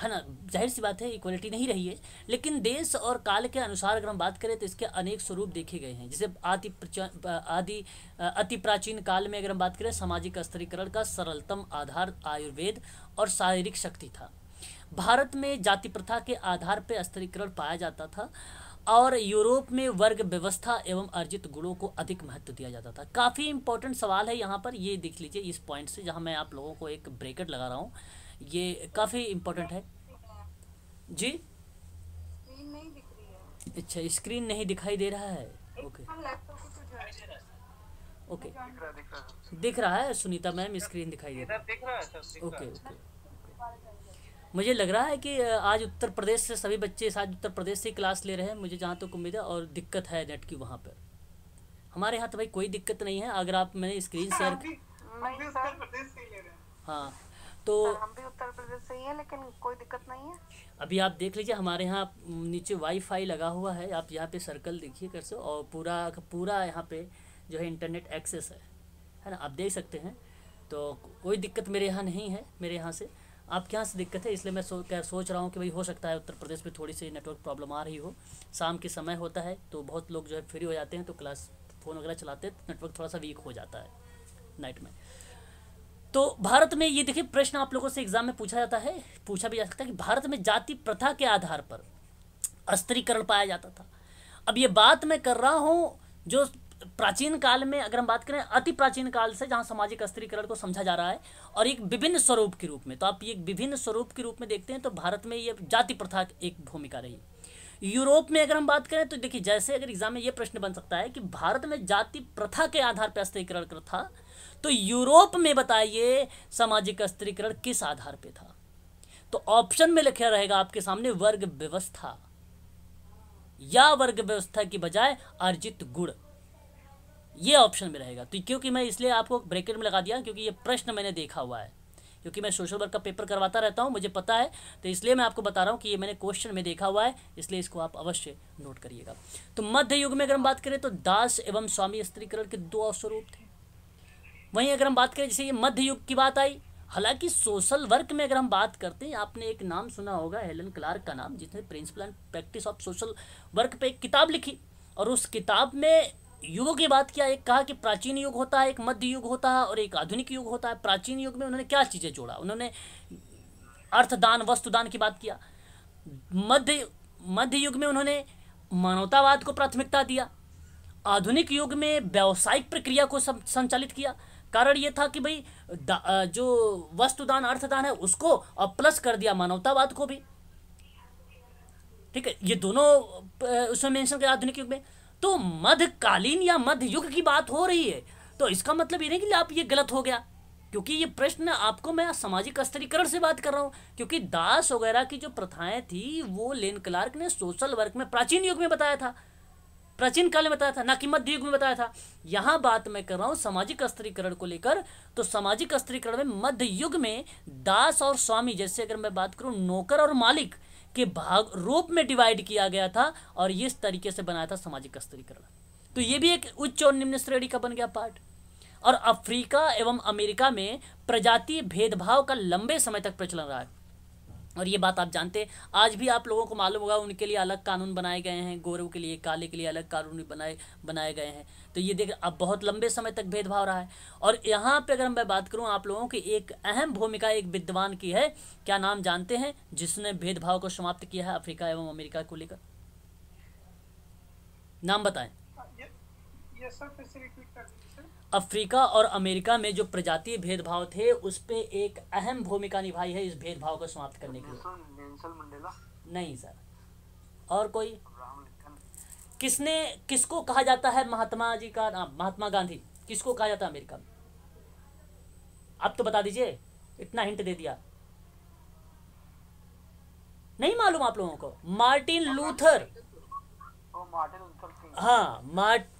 ना। जाहिर सी बात है, इक्वलिटी नहीं रही है, लेकिन देश और काल के अनुसार अगर हम बात करें तो इसके अनेक स्वरूप देखे गए हैं। जैसे अति प्राचीन काल में अगर हम बात करें, सामाजिक स्तरीकरण का सरलतम आधार आयुर्वेद और शारीरिक शक्ति था। भारत में जाति प्रथा के आधार पर स्तरीकरण पाया जाता था, और यूरोप में वर्ग व्यवस्था एवं अर्जित गुणों को अधिक महत्व दिया जाता था। काफ़ी इंपॉर्टेंट सवाल है यहाँ पर, ये देख लीजिए इस पॉइंट से, जहाँ मैं आप लोगों को एक ब्रैकेट लगा रहा हूँ, ये काफ़ी इम्पोर्टेंट है जी। स्क्रीन नहीं दिख रही है। अच्छा, स्क्रीन नहीं दिखाई दे रहा है। ओके ओके, दिख रहा है सुनीता मैम, स्क्रीन दिखाई दे रहा है। ओके ओके, मुझे लग रहा है कि आज उत्तर प्रदेश से सभी बच्चे आज उत्तर प्रदेश से क्लास ले रहे हैं, मुझे जहाँ तक उम्मीद है, और दिक्कत है नेट की वहाँ पर। हमारे यहाँ तो भाई कोई दिक्कत नहीं है। अगर आप मैंने स्क्रीन शेयर, हाँ तो हम भी उत्तर प्रदेश से ही हैं, लेकिन कोई दिक्कत नहीं है। अभी आप देख लीजिए, हमारे यहाँ नीचे वाईफाई लगा हुआ है, आप यहाँ पे सर्कल देखिए कर से, और पूरा यहाँ पे जो है इंटरनेट एक्सेस है ना, आप देख सकते हैं। तो कोई दिक्कत मेरे यहाँ नहीं है, मेरे यहाँ से। आपके यहाँ से दिक्कत है, इसलिए मैं सोच रहा हूँ कि भाई हो सकता है उत्तर प्रदेश में थोड़ी सी नेटवर्क प्रॉब्लम आ रही हो। शाम के समय होता है तो बहुत लोग जो है फ्री हो जाते हैं, तो क्लास फ़ोन वगैरह चलाते हैं, तो नेटवर्क थोड़ा सा वीक हो जाता है नाइट में। तो भारत में ये देखिए, प्रश्न आप लोगों से एग्जाम में पूछा भी जा सकता है कि भारत में जाति प्रथा के आधार पर स्तरीकरण पाया जाता था। अब ये बात मैं कर रहा हूँ जो प्राचीन काल में, अगर हम बात करें अति प्राचीन काल से, जहाँ सामाजिक स्तरीकरण को समझा जा रहा है, और एक विभिन्न स्वरूप के रूप में। तो आप ये विभिन्न स्वरूप के रूप में देखते हैं, तो भारत में ये जाति प्रथा एक भूमिका रही। यूरोप में अगर हम बात करें तो देखिए, जैसे अगर एग्जाम में ये प्रश्न बन सकता है कि भारत में जाति प्रथा के आधार पर स्तरीकरण था, तो यूरोप में बताइए सामाजिक स्तरीकरण किस आधार पे था। तो ऑप्शन में लिखा रहेगा आपके सामने वर्ग व्यवस्था, या वर्ग व्यवस्था की बजाय अर्जित गुण, ये ऑप्शन में रहेगा। तो क्योंकि मैं इसलिए आपको ब्रैकेट में लगा दिया, क्योंकि ये प्रश्न मैंने देखा हुआ है, क्योंकि मैं सोशल वर्क का पेपर करवाता रहता हूँ, मुझे पता है, तो इसलिए मैं आपको बता रहा हूँ कि ये मैंने क्वेश्चन में देखा हुआ है, इसलिए इसको आप अवश्य नोट करिएगा। तो मध्य युग में अगर हम बात करें तो दास एवं स्वामी स्तरीकरण के दो स्वरूप थे। वहीं अगर हम बात करें, जैसे ये मध्य युग की बात आई, हालांकि सोशल वर्क में अगर हम बात करते हैं, आपने एक नाम सुना होगा हेलन क्लार्क का नाम, जिसने principle and practice of social work पे एक किताब लिखी, और उस किताब में युगों की बात किया। एक कहा कि प्राचीन युग होता है, एक मध्य युग होता है और एक आधुनिक युग होता है। प्राचीन युग में उन्होंने क्या चीज़ें जोड़ा, उन्होंने अर्थदान, वस्तुदान की बात किया। मध्य युग में उन्होंने मानवतावाद को प्राथमिकता दिया। आधुनिक युग में व्यावसायिक प्रक्रिया को संचालित किया। कारण ये था कि भाई जो वस्तुदान, अर्थदान है उसको अब प्लस कर दिया मानवतावाद को भी। ठीक है, ये दोनों उसमें मेंशन किया आधुनिक युग में। तो मध्यकालीन या मध्य युग की बात हो रही है, तो इसका मतलब ये नहीं कि आप ये गलत हो गया, क्योंकि ये प्रश्न आपको मैं सामाजिक स्तरीकरण से बात कर रहा हूँ। क्योंकि दास वगैरह की जो प्रथाएं थी वो लेन क्लार्क ने सोशल वर्क में प्राचीन युग में बताया था, प्राचीन काल में बताया था, ना कि मध्य युग में बताया था। यहाँ बात मैं कर रहा हूँ सामाजिक स्तरीकरण को लेकर। तो सामाजिक स्तरीकरण में मध्य युग में दास और स्वामी, जैसे अगर मैं बात करूँ नौकर और मालिक के भाग रूप में डिवाइड किया गया था, और इस तरीके से बनाया था सामाजिक स्तरीकरण। तो ये भी एक उच्च और निम्न श्रेणी का बन गया पार्ट। और अफ्रीका एवं अमेरिका में प्रजातीय भेदभाव का लंबे समय तक प्रचलन रहा है, और ये बात आप जानते हैं। आज भी आप लोगों को मालूम होगा उनके लिए अलग कानून बनाए गए हैं, गोरों के लिए, काले के लिए अलग कानून बनाए गए हैं। तो ये देख, अब बहुत लंबे समय तक भेदभाव रहा है। और यहाँ पे अगर मैं बात करूँ आप लोगों की, एक अहम भूमिका एक विद्वान की है। क्या नाम जानते हैं जिसने भेदभाव को समाप्त किया है अफ्रीका एवं अमेरिका को लेकर? नाम बताएं। ये सर फिर से रिपीट कर दीजिए सर। अफ्रीका और अमेरिका में जो प्रजातीय भेदभाव थे उस पे एक अहम भूमिका निभाई है इस भेदभाव को समाप्त करने के लिए। Nelson Mandela? नहीं सर, और कोई? Abraham Lincoln? किसको कहा जाता है महात्मा जी का नाम? महात्मा गांधी किसको कहा जाता है अमेरिका में? आप तो बता दीजिए, इतना हिंट दे दिया। नहीं मालूम आप लोगों को? Martin Luther. Martin Luther King. हाँ,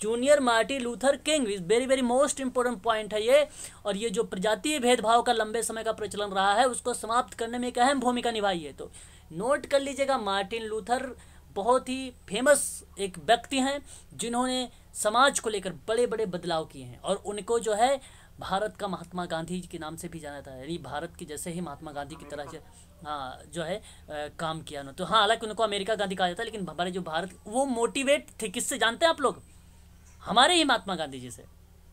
junior Martin Luther King is very very most important point है ये। और ये जो प्रजातीय भेदभाव का लंबे समय का प्रचलन रहा है उसको समाप्त करने में एक अहम भूमिका निभाई है। तो नोट कर लीजिएगा, मार्टिन लूथर बहुत ही फेमस एक व्यक्ति हैं जिन्होंने समाज को लेकर बड़े बड़े बदलाव किए हैं, और उनको जो है भारत का महात्मा गांधी के नाम से भी जाना जाता है। यानी भारत के जैसे ही महात्मा गांधी की तरह से जो है काम किया उन्होंने। तो हाँ, हालांकि उनको अमेरिका गांधी कहा जाता है, लेकिन हमारे जो भारत, वो मोटिवेट थे किससे जानते हैं आप लोग? हमारे ही महात्मा गांधी जी से।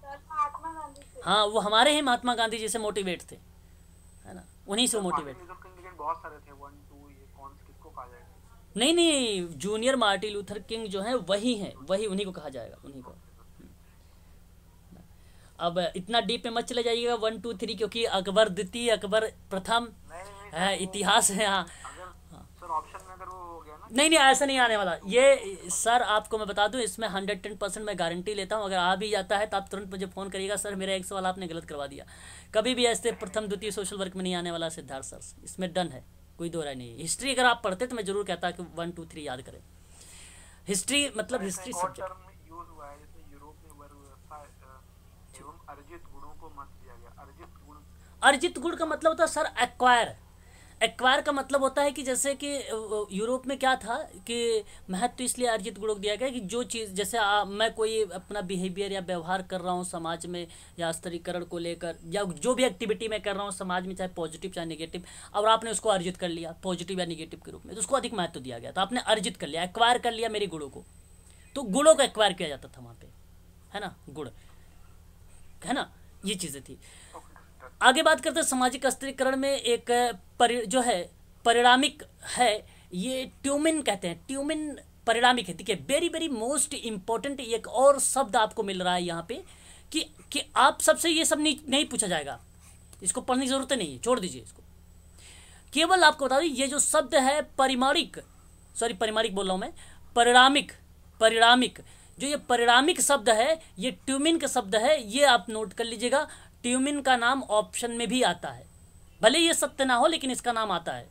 महात्मा गांधी से। हाँ, वो हमारे ही महात्मा गांधी जी से मोटिवेट थे, है ना, उन्हीं से मोटिवेट। लेकिन बहुत सारे थे, 1 2, ये कौन किसको कहा जाएगा? नहीं, जूनियर मार्टिन लूथर किंग जो है वही हैं, वही उन्हीं को कहा जाएगा, उन्हीं को। अब इतना डीप में मत चले जाइएगा 1 2 3, क्योंकि अकबर द्वितीय, अकबर प्रथम है, इतिहास है। हाँ सर, ऑप्शन में अगर वो हो गया ना? नहीं, ऐसा नहीं आने वाला ये सर। आपको मैं बता दूं, इसमें 110% मैं गारंटी लेता हूं। अगर आ भी जाता है तो आप तुरंत मुझे फ़ोन करिएगा, सर मेरा एक सवाल आपने गलत करवा दिया। कभी भी ऐसे प्रथम द्वितीय सोशल वर्क में नहीं आने वाला सिद्धार्थ सर, इसमें डन है, कोई दो राय नहीं है। हिस्ट्री अगर आप पढ़ते तो मैं जरूर कहता कि 1 2 3 याद करें। हिस्ट्री मतलब हिस्ट्री सब्जेक्ट। यूज हुआ है जैसे यूरोप में वर्ग व्यवस्था एवं अर्जित गुणों को महत्व दिया गया। अर्जित गुण, अर्जित गुण का मतलब होता है सर एक्वायर। एक्वायर का मतलब होता है कि जैसे कि यूरोप में क्या था कि महत्व इसलिए अर्जित गुणों को दिया गया कि जो चीज़, जैसे मैं कोई अपना बिहेवियर या व्यवहार कर रहा हूँ समाज में या स्तरीकरण को लेकर, या जो भी एक्टिविटी मैं कर रहा हूँ समाज में, चाहे पॉजिटिव चाहे नेगेटिव, और आपने उसको अर्जित कर लिया पॉजिटिव या नेगेटिव के रूप में, तो उसको अधिक महत्व दिया गया। तो आपने अर्जित कर लिया, एक्वायर कर लिया मेरे गुणों को, तो गुणों को एक्वायर किया जाता था वहाँ पे, है ना, गुण, है ना, ये चीज़ें थी। आगे बात करते हैं सामाजिक स्तरीकरण में एक जो है परिणामिक है, ये ट्यूमिन कहते हैं। ट्यूमिन परिणामिक है। देखिए, वेरी वेरी मोस्ट इंपॉर्टेंट एक और शब्द आपको मिल रहा है यहाँ पे कि आप सबसे ये सब नहीं पूछा जाएगा, इसको पढ़ने की जरूरत नहीं है, छोड़ दीजिए इसको। केवल आपको बता दूं, ये जो शब्द है परिमाणिक बोल रहा हूँ मैं, परिणामिक, जो ये परिणामिक शब्द है ये ट्यूमिन का शब्द है, ये आप नोट कर लीजिएगा। ट्यूमिन का नाम ऑप्शन में भी आता है, भले ये सत्य ना हो लेकिन इसका नाम आता है,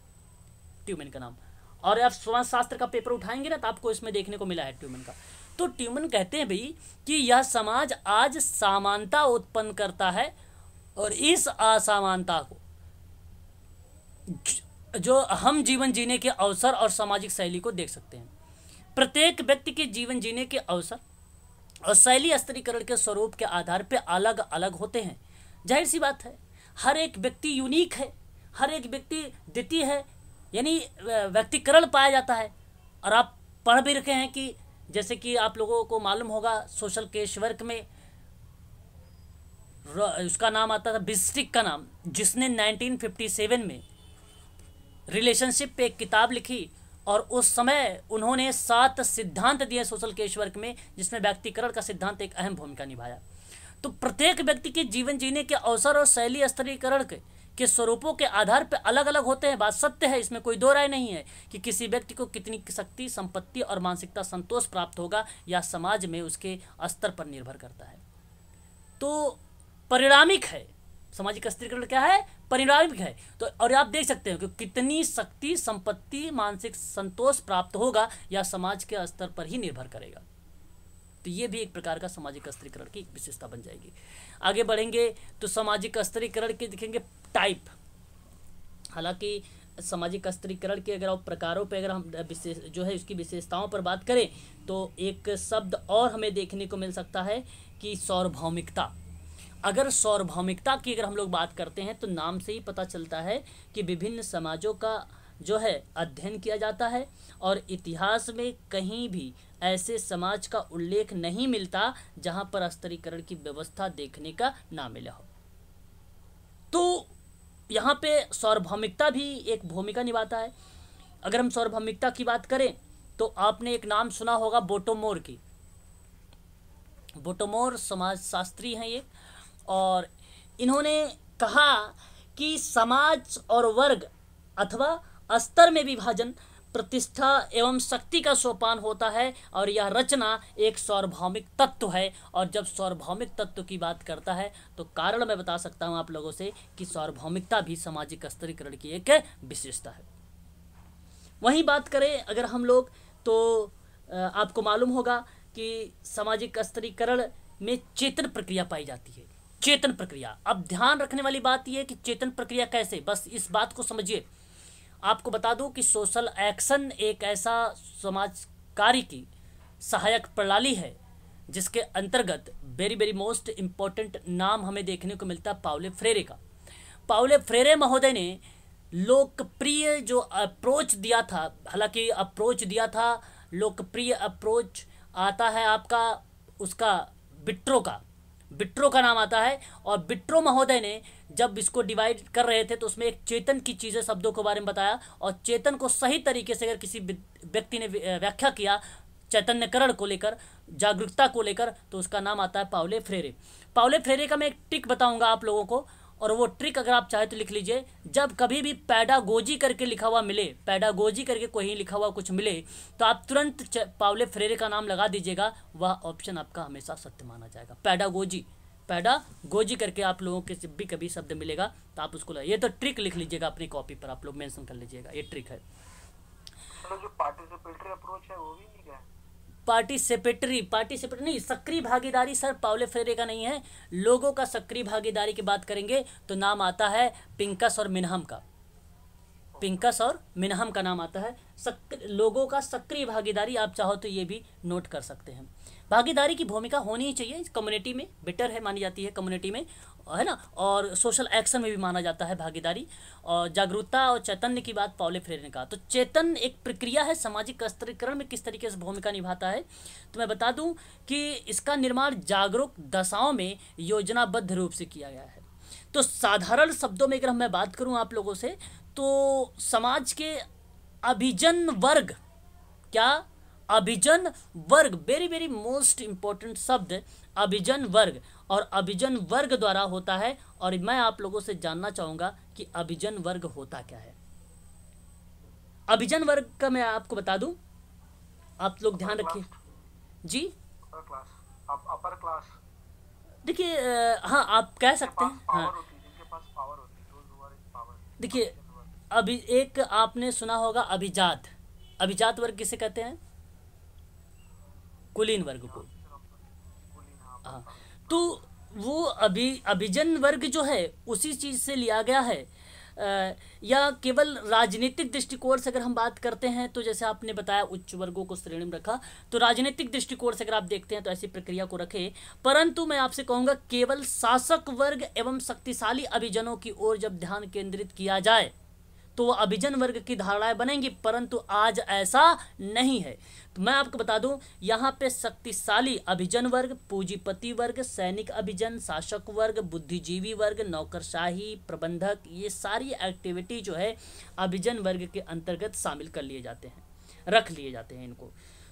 ट्यूमिन का नाम। और आप समाज शास्त्र का पेपर उठाएंगे ना तो आपको इसमें देखने को मिला है ट्यूमिन का। तो ट्यूमिन कहते हैं भाई कि यह समाज आज समानता उत्पन्न करता है, और इस असमानता को जो हम जीवन जीने के अवसर और सामाजिक शैली को देख सकते हैं। प्रत्येक व्यक्ति के जीवन जीने के अवसर और शैली स्तरीकरण के स्वरूप के आधार पर अलग अलग होते हैं। जाहिर सी बात है, हर एक व्यक्ति यूनिक है, हर एक व्यक्ति द्वितीय है, यानी व्यक्तिकरण पाया जाता है। और आप पढ़ भी रखे हैं कि जैसे कि आप लोगों को मालूम होगा सोशल केस वर्क में उसका नाम आता था बिस्टिक का नाम, जिसने 1957 में रिलेशनशिप पे एक किताब लिखी और उस समय उन्होंने 7 सिद्धांत दिए सोशल केस वर्क में, जिसमें व्यक्तिकरण का सिद्धांत एक अहम भूमिका निभाया। तो प्रत्येक व्यक्ति के जीवन जीने के अवसर और शैली स्तरीकरण के स्वरूपों के आधार पर अलग अलग होते हैं। बात सत्य है, इसमें कोई दो राय नहीं है कि किसी व्यक्ति को कितनी शक्ति, संपत्ति और मानसिकता संतोष प्राप्त होगा या समाज में उसके स्तर पर निर्भर करता है। तो परिणामिक है, सामाजिक स्थिरीकरण क्या है, परिणामिक है। तो और आप देख सकते हो कि कितनी शक्ति, संपत्ति, मानसिक संतोष प्राप्त होगा या समाज के स्तर पर ही निर्भर करेगा। तो ये भी एक प्रकार का सामाजिक स्थिरीकरण की विशेषता बन जाएगी। आगे बढ़ेंगे तो सामाजिक स्थिरीकरण के दिखेंगे टाइप। हालांकि सामाजिक स्थिरीकरण के अगर प्रकारों पर अगर हम जो है उसकी विशेषताओं पर बात करें तो एक शब्द और हमें देखने को मिल सकता है कि सार्वभौमिकता। अगर सार्वभौमिकता की अगर हम लोग बात करते हैं तो नाम से ही पता चलता है कि विभिन्न समाजों का जो है अध्ययन किया जाता है और इतिहास में कहीं भी ऐसे समाज का उल्लेख नहीं मिलता जहां पर स्तरीकरण की व्यवस्था देखने का ना मिला हो। तो यहाँ पे सार्वभौमिकता भी एक भूमिका निभाता है। अगर हम सार्वभौमिकता की बात करें तो आपने एक नाम सुना होगा बोटोमोर की। बोटोमोर समाजशास्त्री हैं ये, और इन्होंने कहा कि समाज और वर्ग अथवा स्तर में विभाजन प्रतिष्ठा एवं शक्ति का सोपान होता है और यह रचना एक सार्वभौमिक तत्व है। और जब सार्वभौमिक तत्व की बात करता है तो कारण मैं बता सकता हूं आप लोगों से कि सार्वभौमिकता भी सामाजिक स्तरीकरण की एक विशेषता है। वहीं बात करें अगर हम लोग तो आपको मालूम होगा कि सामाजिक स्तरीकरण में चेतन प्रक्रिया पाई जाती है। चेतन प्रक्रिया, अब ध्यान रखने वाली बात यह है कि चेतन प्रक्रिया कैसे, बस इस बात को समझिए। आपको बता दूं कि सोशल एक्शन एक ऐसा समाज कार्य की सहायक प्रणाली है जिसके अंतर्गत वेरी वेरी मोस्ट इम्पोर्टेंट नाम हमें देखने को मिलता है पाउले फ्रेरे का। पाउले फ्रेरे महोदय ने लोकप्रिय जो अप्रोच दिया था, हालांकि अप्रोच दिया था लोकप्रिय अप्रोच आता है आपका उसका बिट्रो का नाम आता है। और बिट्रो महोदय ने जब इसको डिवाइड कर रहे थे तो उसमें एक चेतन की चीज़ें शब्दों के बारे में बताया और चेतन को सही तरीके से अगर किसी व्यक्ति ने व्याख्या किया चैतन्यकरण को लेकर, जागरूकता को लेकर, तो उसका नाम आता है पाउले फ्रेरे। पाउले फ्रेरे का मैं एक ट्रिक बताऊंगा आप लोगों को, और वो ट्रिक अगर आप चाहे तो लिख लीजिए। जब कभी भी पैडागोजी करके लिखा हुआ मिले, पैडागोजी करके कोई लिखा हुआ कुछ मिले तो आप तुरंत पाउले फ्रेरे का नाम लगा दीजिएगा, वह ऑप्शन आपका हमेशा सत्य माना जाएगा। पैडागोजी करके आप लोगों के जब भी कभी शब्द मिलेगा तो आप उसको ये तो ट्रिक लिख लीजिएगा अपनी कॉपी पर, आप लोग मेंशन कर लीजिएगा, ये ट्रिक है। जो पार्टिसिपेटरी अप्रोच है वो भी नहीं है। पार्टिसिपेटरी नहीं, सक्रिय भागीदारी सर पाउले फ्रेरे का नहीं है। लोगों का सक्रिय भागीदारी की बात करेंगे तो नाम आता है पिंकस और मिनहम का। पिंकस और मिनहम का नाम आता है। लोगों का सक्रिय भागीदारी आप चाहो तो ये भी नोट कर सकते हैं। भागीदारी की भूमिका होनी ही चाहिए, कम्युनिटी में बेटर है मानी जाती है, कम्युनिटी में है ना, और सोशल एक्शन में भी माना जाता है भागीदारी। और जागरूकता और चैतन्य की बात पाउले फ्रेरे ने कहा। तो चेतन एक प्रक्रिया है, सामाजिक स्तरीकरण में किस तरीके से भूमिका निभाता है तो मैं बता दूं कि इसका निर्माण जागरूक दशाओं में योजनाबद्ध रूप से किया गया है। तो साधारण शब्दों में अगर मैं बात करूं आप लोगों से तो समाज के अभिजन वर्ग, क्या अभिजन वर्ग, वेरी वेरी मोस्ट इम्पोर्टेंट शब्द अभिजन वर्ग, और अभिजन वर्ग द्वारा होता है। और मैं आप लोगों से जानना चाहूंगा कि अभिजन वर्ग होता क्या है। अभिजन वर्ग का मैं आपको बता दूं, आप लोग ध्यान रखिए जी। अपर क्लास देखिए हाँ आप कह सकते हैं, हाँ जिनके पास पावर होती है। देखिए अभी एक आपने सुना होगा अभिजात। अभिजात वर्ग किसे कहते हैं? कुलीन वर्ग को। हाँ, तो वो अभिजन वर्ग जो है उसी चीज से लिया गया है। या केवल राजनीतिक दृष्टिकोण से अगर हम बात करते हैं तो जैसे आपने बताया उच्च वर्गों को श्रेणी में रखा, तो राजनीतिक दृष्टिकोण से अगर आप देखते हैं तो ऐसी प्रक्रिया को रखें, परंतु मैं आपसे कहूँगा केवल शासक वर्ग एवं शक्तिशाली अभिजनों की ओर जब ध्यान केंद्रित किया जाए तो वो अभिजन वर्ग की धारणाएं बनेंगी, परंतु आज ऐसा नहीं है। तो मैं आपको बता दूं, यहाँ पे शक्तिशाली अभिजन वर्ग, पूंजीपति वर्ग, सैनिक अभिजन, शासक वर्ग, बुद्धिजीवी वर्ग, नौकरशाही, प्रबंधक, ये सारी एक्टिविटी जो है अभिजन वर्ग के अंतर्गत शामिल कर लिए जाते हैं, रख लिए जाते हैं इनको।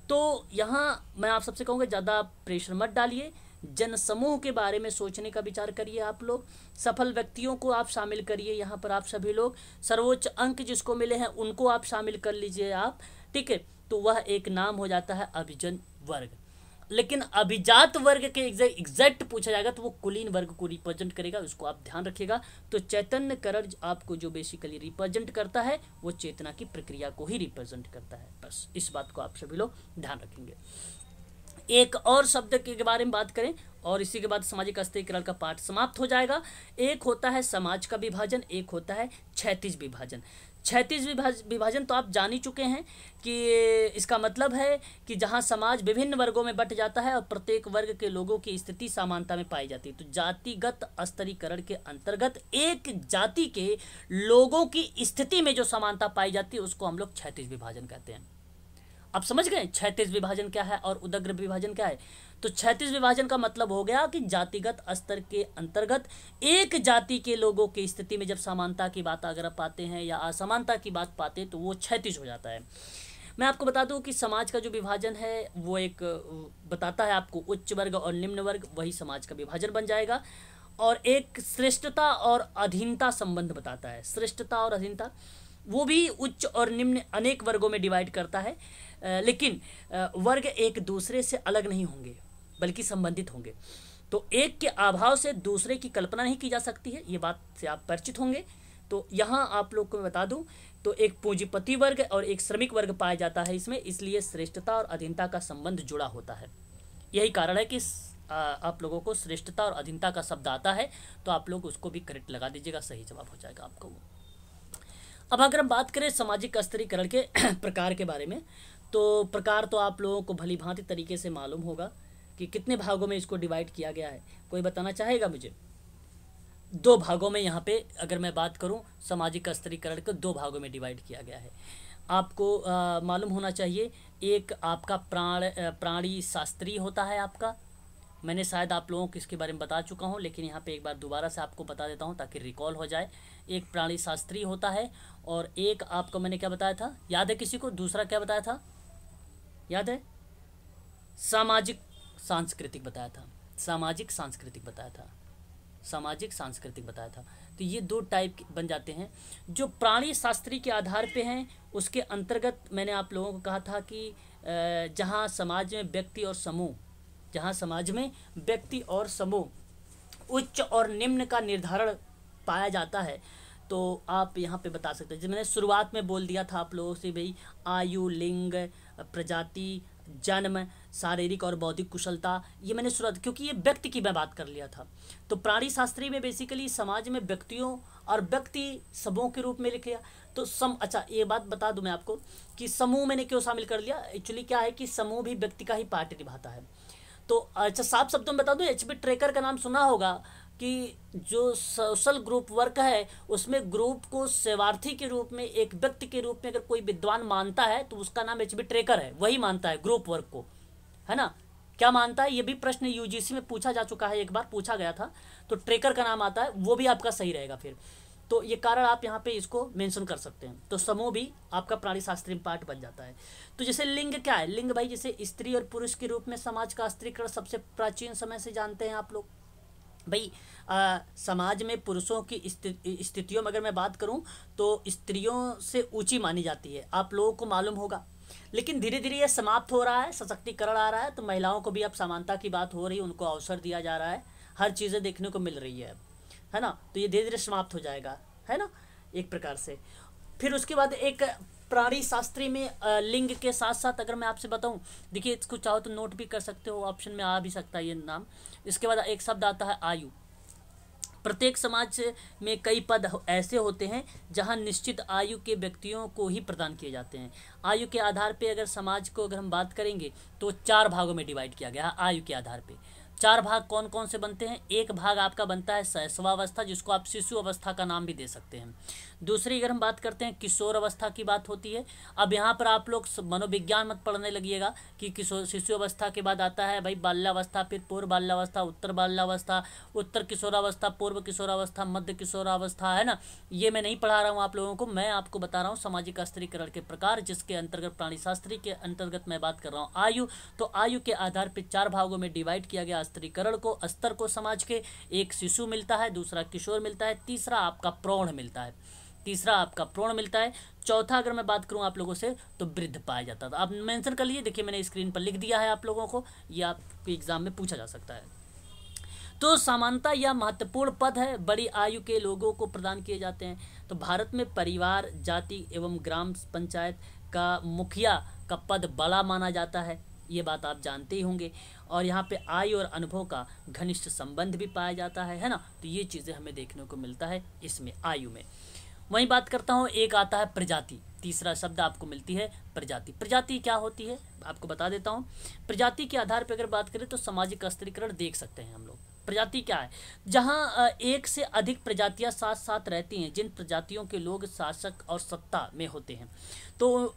तो यहाँ मैं आप सबसे कहूँगा ज़्यादा प्रेशर मत डालिए, जनसमूह के बारे में सोचने का विचार करिए। आप लोग सफल व्यक्तियों को आप शामिल करिए, यहाँ पर आप सभी लोग सर्वोच्च अंक जिसको मिले हैं उनको आप शामिल कर लीजिए आप, ठीक है। तो वह एक नाम हो जाता है अभिजन वर्ग। लेकिन अभिजात वर्ग के एग्जैक्ट पूछा जाएगा तो वो कुलीन वर्ग को रिप्रेजेंट करेगा, उसको आप ध्यान रखिएगा। तो चैतन्य करण आपको जो बेसिकली रिप्रेजेंट करता है वो चेतना की प्रक्रिया को ही रिप्रेजेंट करता है, बस इस बात को आप सभी लोग ध्यान रखेंगे। एक और शब्द के बारे में बात करें और इसी के बाद सामाजिक अस्थिरीकरण का पाठ समाप्त हो जाएगा। एक होता है समाज का विभाजन, एक होता है क्षैतिज विभाजन। क्षैतिज विभाजन तो आप जान ही चुके हैं कि इसका मतलब है कि जहां समाज विभिन्न वर्गों में बंट जाता है और प्रत्येक वर्ग के लोगों की स्थिति समानता में पाई जाती है। तो जातिगत स्तरीकरण के अंतर्गत एक जाति के लोगों की स्थिति में जो समानता पाई जाती है उसको हम लोग क्षैतिज विभाजन कहते हैं। आप समझ गए क्षैतिज विभाजन क्या है और उदग्र विभाजन क्या है। तो क्षैतिज विभाजन का मतलब हो गया कि जातिगत स्तर के अंतर्गत एक जाति के लोगों की स्थिति में जब समानता की बात अगर आप पाते हैं या असमानता की बात पाते हैं तो वो क्षैतिज हो जाता है। मैं आपको बता दूं कि समाज का जो विभाजन है वो एक बताता है आपको उच्च वर्ग और निम्न वर्ग, वही समाज का विभाजन बन जाएगा। और एक श्रेष्ठता और अधीनता संबंध बताता है। श्रेष्ठता और अधीनता वो भी उच्च और निम्न अनेक वर्गों में डिवाइड करता है, लेकिन वर्ग एक दूसरे से अलग नहीं होंगे बल्कि संबंधित होंगे। तो एक के अभाव से दूसरे की कल्पना नहीं की जा सकती है, ये बात से आप परिचित होंगे। तो यहाँ आप लोग को मैं बता दूं तो एक पूंजीपति वर्ग और एक श्रमिक वर्ग पाया जाता है इसमें, इसलिए श्रेष्ठता और अधीनता का संबंध जुड़ा होता है। यही कारण है कि आप लोगों को श्रेष्ठता और अधीनता का शब्द आता है तो आप लोग उसको भी करेक्ट लगा दीजिएगा, सही जवाब हो जाएगा आपको वो। अब अगर हम बात करें सामाजिक स्तरीकरण के प्रकार के बारे में, तो प्रकार तो आप लोगों को भली भांति तरीके से मालूम होगा कि कितने भागों में इसको डिवाइड किया गया है। कोई बताना चाहेगा मुझे? 2 भागों में यहाँ पे अगर मैं बात करूँ सामाजिक स्तरीकरण को 2 भागों में डिवाइड किया गया है। आपको मालूम होना चाहिए, एक आपका प्राणी शास्त्रीय होता है आपका, मैंने शायद आप लोगों को इसके बारे में बता चुका हूँ लेकिन यहाँ पे एक बार दोबारा से आपको बता देता हूँ ताकि रिकॉल हो जाए। एक प्राणी शास्त्रीय होता है और एक आपको मैंने क्या बताया था, याद है किसी को? दूसरा क्या बताया था, याद है? सामाजिक सांस्कृतिक बताया था, सामाजिक सांस्कृतिक बताया था, सामाजिक सांस्कृतिक बताया था। तो ये 2 टाइप बन जाते हैं। जो प्राणी शास्त्री के आधार पे हैं उसके अंतर्गत मैंने आप लोगों को कहा था कि जहाँ समाज में व्यक्ति और समूह, जहाँ समाज में व्यक्ति और समूह उच्च और निम्न का निर्धारण पाया जाता है, तो आप यहाँ पे बता सकते हैं। जैसे मैंने शुरुआत में बोल दिया था आप लोगों से, भाई आयु, लिंग, प्रजाति, जन्म, शारीरिक और बौद्धिक कुशलता, ये मैंने शुरुआत, क्योंकि ये व्यक्ति की मैं बात कर लिया था। तो प्राणी शास्त्री में बेसिकली समाज में व्यक्तियों और व्यक्ति समूह के रूप में लिखे। तो अच्छा ये बात बता दूं मैं आपको कि समूह मैंने क्यों शामिल कर लिया। एक्चुअली क्या है कि समूह भी व्यक्ति का ही पार्ट निभाता है। तो अच्छा साफ शब्दों में बता दूं, एचबी ट्रेकर का नाम सुना होगा कि जो सोशल ग्रुप वर्क है उसमें ग्रुप को सेवार्थी के रूप में, एक व्यक्ति के रूप में अगर कोई विद्वान मानता है तो उसका नाम एचबी ट्रेकर है, वही मानता है ग्रुप वर्क को, है ना। क्या मानता है, ये भी प्रश्न यूजीसी में पूछा जा चुका है, एक बार पूछा गया था, तो ट्रेकर का नाम आता है, वो भी आपका सही रहेगा फिर। तो ये कारण आप यहाँ पे इसको मेंशन कर सकते हैं। तो समूह भी आपका प्राणी शास्त्री में पार्ट बन जाता है। तो जैसे लिंग क्या है, लिंग भाई जैसे स्त्री और पुरुष के रूप में समाज का स्त्रीकरण सबसे प्राचीन समय से जानते हैं आप लोग। भाई समाज में पुरुषों की स्थितियों में अगर मैं बात करूं तो स्त्रियों से ऊंची मानी जाती है, आप लोगों को मालूम होगा। लेकिन धीरे धीरे ये समाप्त हो रहा है, सशक्तिकरण आ रहा है, तो महिलाओं को भी अब समानता की बात हो रही है, उनको अवसर दिया जा रहा है, हर चीज़ें देखने को मिल रही है ना। तो ये धीरे धीरे समाप्त हो जाएगा, है ना, एक प्रकार से। फिर उसके बाद एक प्राणी शास्त्री में लिंग के साथ साथ अगर मैं आपसे बताऊं, देखिए इसको चाहो तो नोट भी कर सकते हो, ऑप्शन में आ भी सकता है ये नाम। इसके बाद एक शब्द आता है आयु। प्रत्येक समाज में कई पद ऐसे होते हैं जहां निश्चित आयु के व्यक्तियों को ही प्रदान किए जाते हैं। आयु के आधार पे अगर समाज को अगर हम बात करेंगे तो 4 भागों में डिवाइड किया गया है आयु के आधार पे। 4 भाग कौन कौन से बनते हैं? एक भाग आपका बनता है शैशवावस्था, जिसको आप शिशु अवस्था का नाम भी दे सकते हैं। दूसरी अगर हम बात करते हैं किशोर अवस्था की बात होती है। अब यहाँ पर आप लोग मनोविज्ञान मत पढ़ने लगिएगा कि किशोर शिशु अवस्था के बाद आता है भाई बाल्यावस्था, फिर पूर्व बाल्यावस्था, उत्तर बाल्यावस्था, उत्तर किशोरावस्था, पूर्व किशोरावस्था, मध्य किशोरावस्था, है ना। ये मैं नहीं पढ़ा रहा हूँ आप लोगों को, मैं आपको बता रहा हूँ सामाजिक स्तरीकरण के प्रकार, जिसके अंतर्गत प्राणीशास्त्री के अंतर्गत मैं बात कर रहा हूँ आयु। तो आयु के आधार पर 4 भागों में डिवाइड किया गया स्तरीकरण को, स्तर को समाज के। एक शिशु मिलता है, दूसरा किशोर मिलता है, तीसरा आपका प्रौढ़ मिलता है, चौथा अगर मैं बात करूं आप लोगों से तो वृद्ध पाया जाता था। आप मेंशन कर लीजिए, देखिए मैंने स्क्रीन पर लिख दिया है आप लोगों को, ये आपके एग्जाम में पूछा जा सकता है। तो समानता या महत्वपूर्ण पद है बड़ी आयु के लोगों को प्रदान किए जाते हैं। तो भारत में परिवार, जाति एवं ग्राम पंचायत का मुखिया का पद बड़ा माना जाता है, ये बात आप जानते ही होंगे। और यहाँ पे आयु और अनुभव का घनिष्ठ संबंध भी पाया जाता है ना। तो ये चीज़ें हमें देखने को मिलता है इसमें आयु में। वहीं बात करता हूँ, एक आता है प्रजाति, तीसरा शब्द आपको मिलती है प्रजाति। प्रजाति क्या होती है आपको बता देता हूँ। प्रजाति के आधार पर अगर बात करें तो सामाजिक स्तरीकरण देख सकते हैं हम लोग। प्रजाति क्या है? जहाँ एक से अधिक प्रजातियाँ साथ साथ रहती हैं, जिन प्रजातियों के लोग शासक और सत्ता में होते हैं, तो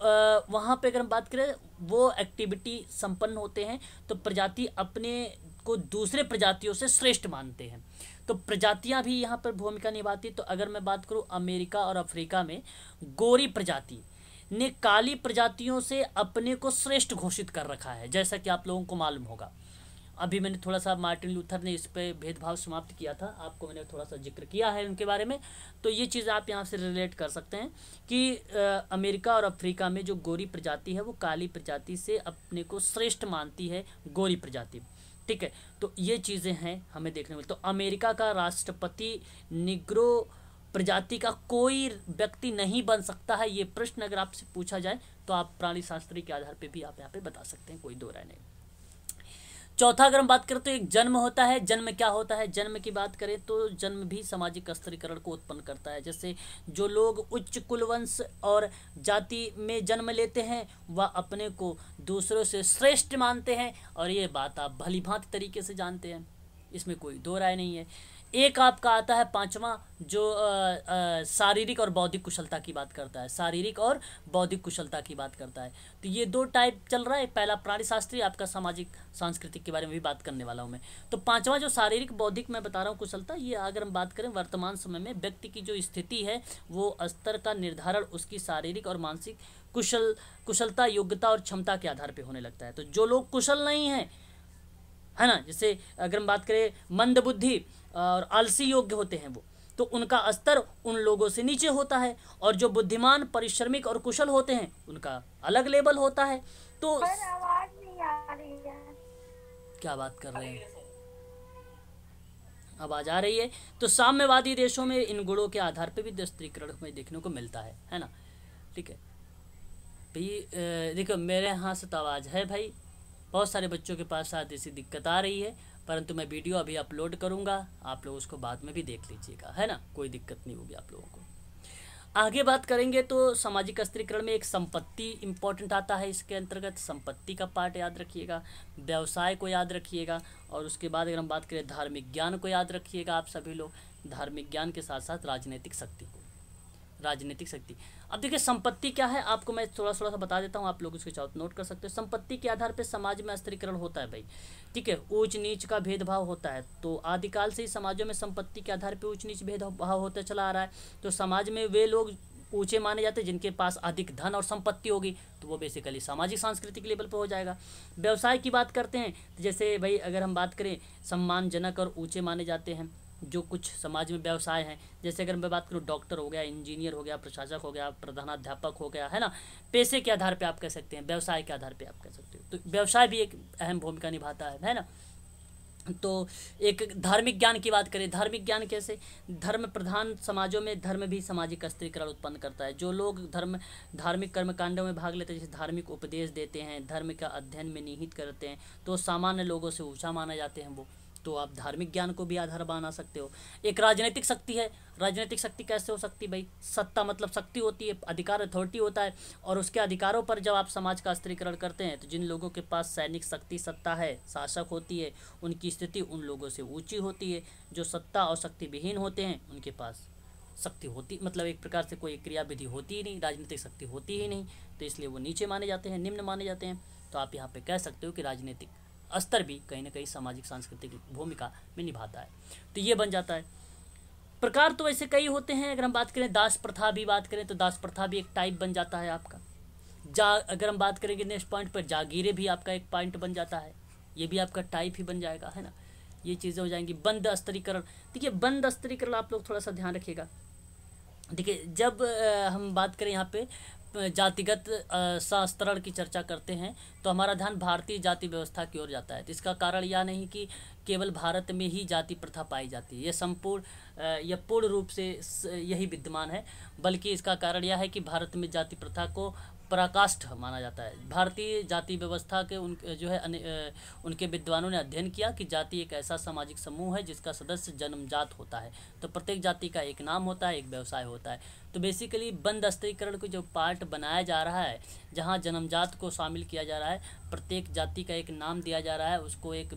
वहाँ पे अगर हम बात करें वो एक्टिविटी संपन्न होते हैं, तो प्रजाति अपने को दूसरे प्रजातियों से श्रेष्ठ मानते हैं। तो प्रजातियां भी यहाँ पर भूमिका निभाती। तो अगर मैं बात करूँ अमेरिका और अफ्रीका में गोरी प्रजाति ने काली प्रजातियों से अपने को श्रेष्ठ घोषित कर रखा है, जैसा कि आप लोगों को मालूम होगा। अभी मैंने थोड़ा सा मार्टिन लूथर ने इस पे भेदभाव समाप्त किया था, आपको मैंने थोड़ा सा जिक्र किया है उनके बारे में। तो ये चीज़ आप यहाँ से रिलेट कर सकते हैं कि अमेरिका और अफ्रीका में जो गोरी प्रजाति है वो काली प्रजाति से अपने को श्रेष्ठ मानती है, गोरी प्रजाति, ठीक है। तो ये चीज़ें हैं हमें देखने में। तो अमेरिका का राष्ट्रपति निग्रो प्रजाति का कोई व्यक्ति नहीं बन सकता है, ये प्रश्न अगर आपसे पूछा जाए तो आप प्राणीशास्त्री के आधार पे भी आप यहाँ पे बता सकते हैं, कोई दो राय नहीं। चौथा अगर हम बात करें तो एक जन्म होता है। जन्म क्या होता है? जन्म की बात करें तो जन्म भी सामाजिक स्तरीकरण को उत्पन्न करता है। जैसे जो लोग उच्च कुलवंश और जाति में जन्म लेते हैं वह अपने को दूसरों से श्रेष्ठ मानते हैं, और ये बात आप भली भांति तरीके से जानते हैं, इसमें कोई दो राय नहीं है। एक आपका आता है पांचवा, जो शारीरिक और बौद्धिक कुशलता की बात करता है, शारीरिक और बौद्धिक कुशलता की बात करता है। तो ये दो टाइप चल रहा है, पहला प्राणीशास्त्री, आपका सामाजिक सांस्कृतिक के बारे में भी बात करने वाला हूँ मैं। तो पांचवा जो शारीरिक बौद्धिक मैं बता रहा हूँ कुशलता, ये अगर हम बात करें वर्तमान समय में व्यक्ति की जो स्थिति है वो स्तर का निर्धारण उसकी शारीरिक और मानसिक कुशलता, योग्यता और क्षमता के आधार पर होने लगता है। तो जो लोग कुशल नहीं हैं, है ना, जैसे अगर हम बात करें मंदबुद्धि और आलसी योग्य होते हैं वो, तो उनका स्तर उन लोगों से नीचे होता है, और जो बुद्धिमान, परिश्रमिक और कुशल होते हैं उनका अलग लेवल होता है। तो आवाज नहीं आ रही है। क्या बात कर रहे हैं? आवाज आ रही है। तो साम्यवादी देशों में इन गुणों के आधार पर भी स्तरीकरण में देखने को मिलता है ना, ठीक है भाई। देखो मेरे यहाँ से तो आवाज़ है भाई, बहुत सारे बच्चों के पास शायद ऐसी दिक्कत आ रही है, परंतु मैं वीडियो अभी अपलोड करूंगा, आप लोग उसको बाद में भी देख लीजिएगा, है ना, कोई दिक्कत नहीं होगी आप लोगों को। आगे बात करेंगे तो सामाजिक स्तरीकरण में एक संपत्ति इंपॉर्टेंट आता है, इसके अंतर्गत संपत्ति का पार्ट याद रखिएगा, व्यवसाय को याद रखिएगा, और उसके बाद अगर हम बात करें धार्मिक ज्ञान को याद रखिएगा आप सभी लोग, धार्मिक ज्ञान के साथ साथ राजनीतिक शक्ति को, राजनीतिक शक्ति। अब देखिए संपत्ति क्या है, आपको मैं थोड़ा सा बता देता हूँ, आप लोग उसके चाहो नोट कर सकते हो। संपत्ति के आधार पर समाज में स्तरीकरण होता है भाई, ठीक है, ऊंच नीच का भेदभाव होता है। तो आदिकाल से ही समाजों में संपत्ति के आधार पर ऊंच नीच भेदभाव होता चला आ रहा है। तो समाज में वे लोग ऊंचे माने जाते हैं जिनके पास अधिक धन और संपत्ति होगी, तो वो बेसिकली सामाजिक सांस्कृतिक लेवल पर हो जाएगा। व्यवसाय की बात करते हैं तो जैसे भाई अगर हम बात करें सम्मानजनक और ऊंचे माने जाते हैं जो कुछ समाज में व्यवसाय हैं, जैसे अगर मैं बात करूँ डॉक्टर हो गया, इंजीनियर हो गया, प्रशासक हो गया, प्रधानाध्यापक हो गया, है ना, पैसे के आधार पे आप कह सकते हैं, व्यवसाय के आधार पे आप कह सकते हो। तो व्यवसाय भी एक अहम भूमिका निभाता है ना। तो एक धार्मिक ज्ञान की बात करें, धार्मिक ज्ञान कैसे, धर्म प्रधान समाजों में धर्म भी सामाजिक स्तरीकरण उत्पन्न करता है। जो लोग धार्मिक कर्मकांडों में भाग लेते हैं, जैसे धार्मिक उपदेश देते हैं, धर्म का अध्ययन में निहित करते हैं, तो सामान्य लोगों से ऊंचा माना जाते हैं वो, तो आप धार्मिक ज्ञान को भी आधार बना सकते हो। एक राजनीतिक शक्ति है। राजनीतिक शक्ति कैसे हो सकती भाई? सत्ता मतलब शक्ति होती है, अधिकार अथॉरिटी होता है, और उसके अधिकारों पर जब आप समाज का स्त्रीकरण करते हैं तो जिन लोगों के पास सैनिक शक्ति सत्ता है, शासक होती है, उनकी स्थिति उन लोगों से ऊंची होती है। जो सत्ता और शक्ति विहीन होते हैं उनके पास शक्ति होती, मतलब एक प्रकार से कोई क्रिया विधि होती ही नहीं, राजनीतिक शक्ति होती ही नहीं, तो इसलिए वो नीचे माने जाते हैं, निम्न माने जाते हैं। तो आप यहाँ पे कह सकते हो कि राजनीतिक स्तर भी कहीं ना कहीं सामाजिक सांस्कृतिक भूमिका में निभाता है। तो ये बन जाता है। प्रकार तो ऐसे कई होते हैं। अगर हम बात करें दास प्रथा भी बात करें तो दास प्रथा भी एक टाइप बन जाता है आपका। अगर हम बात करेंगे नेक्स्ट पॉइंट पर, जागीरे भी आपका एक पॉइंट बन जाता है, ये भी आपका टाइप ही बन जाएगा, है ना। ये चीज़ें हो जाएंगी। बंद स्तरीकरण, देखिए बंद स्तरीकरण आप लोग थोड़ा सा ध्यान रखिएगा। देखिए जब हम बात करें यहाँ पे जातिगत शास्त्रण की चर्चा करते हैं तो हमारा ध्यान भारतीय जाति व्यवस्था की ओर जाता है। तो इसका कारण यह नहीं कि केवल भारत में ही जाति प्रथा पाई जाती है, यह पूर्ण रूप से यही विद्यमान है, बल्कि इसका कारण यह है कि भारत में जाति प्रथा को पराकाष्ठ माना जाता है। भारतीय जाति व्यवस्था के उनके विद्वानों ने अध्ययन किया कि जाति एक ऐसा सामाजिक समूह है जिसका सदस्य जन्मजात होता है। तो प्रत्येक जाति का एक नाम होता है, एक व्यवसाय होता है। तो बेसिकली बंद स्तरीकरण को जो पार्ट बनाया जा रहा है, जहाँ जन्मजात को शामिल किया जा रहा है, प्रत्येक जाति का एक नाम दिया जा रहा है, उसको एक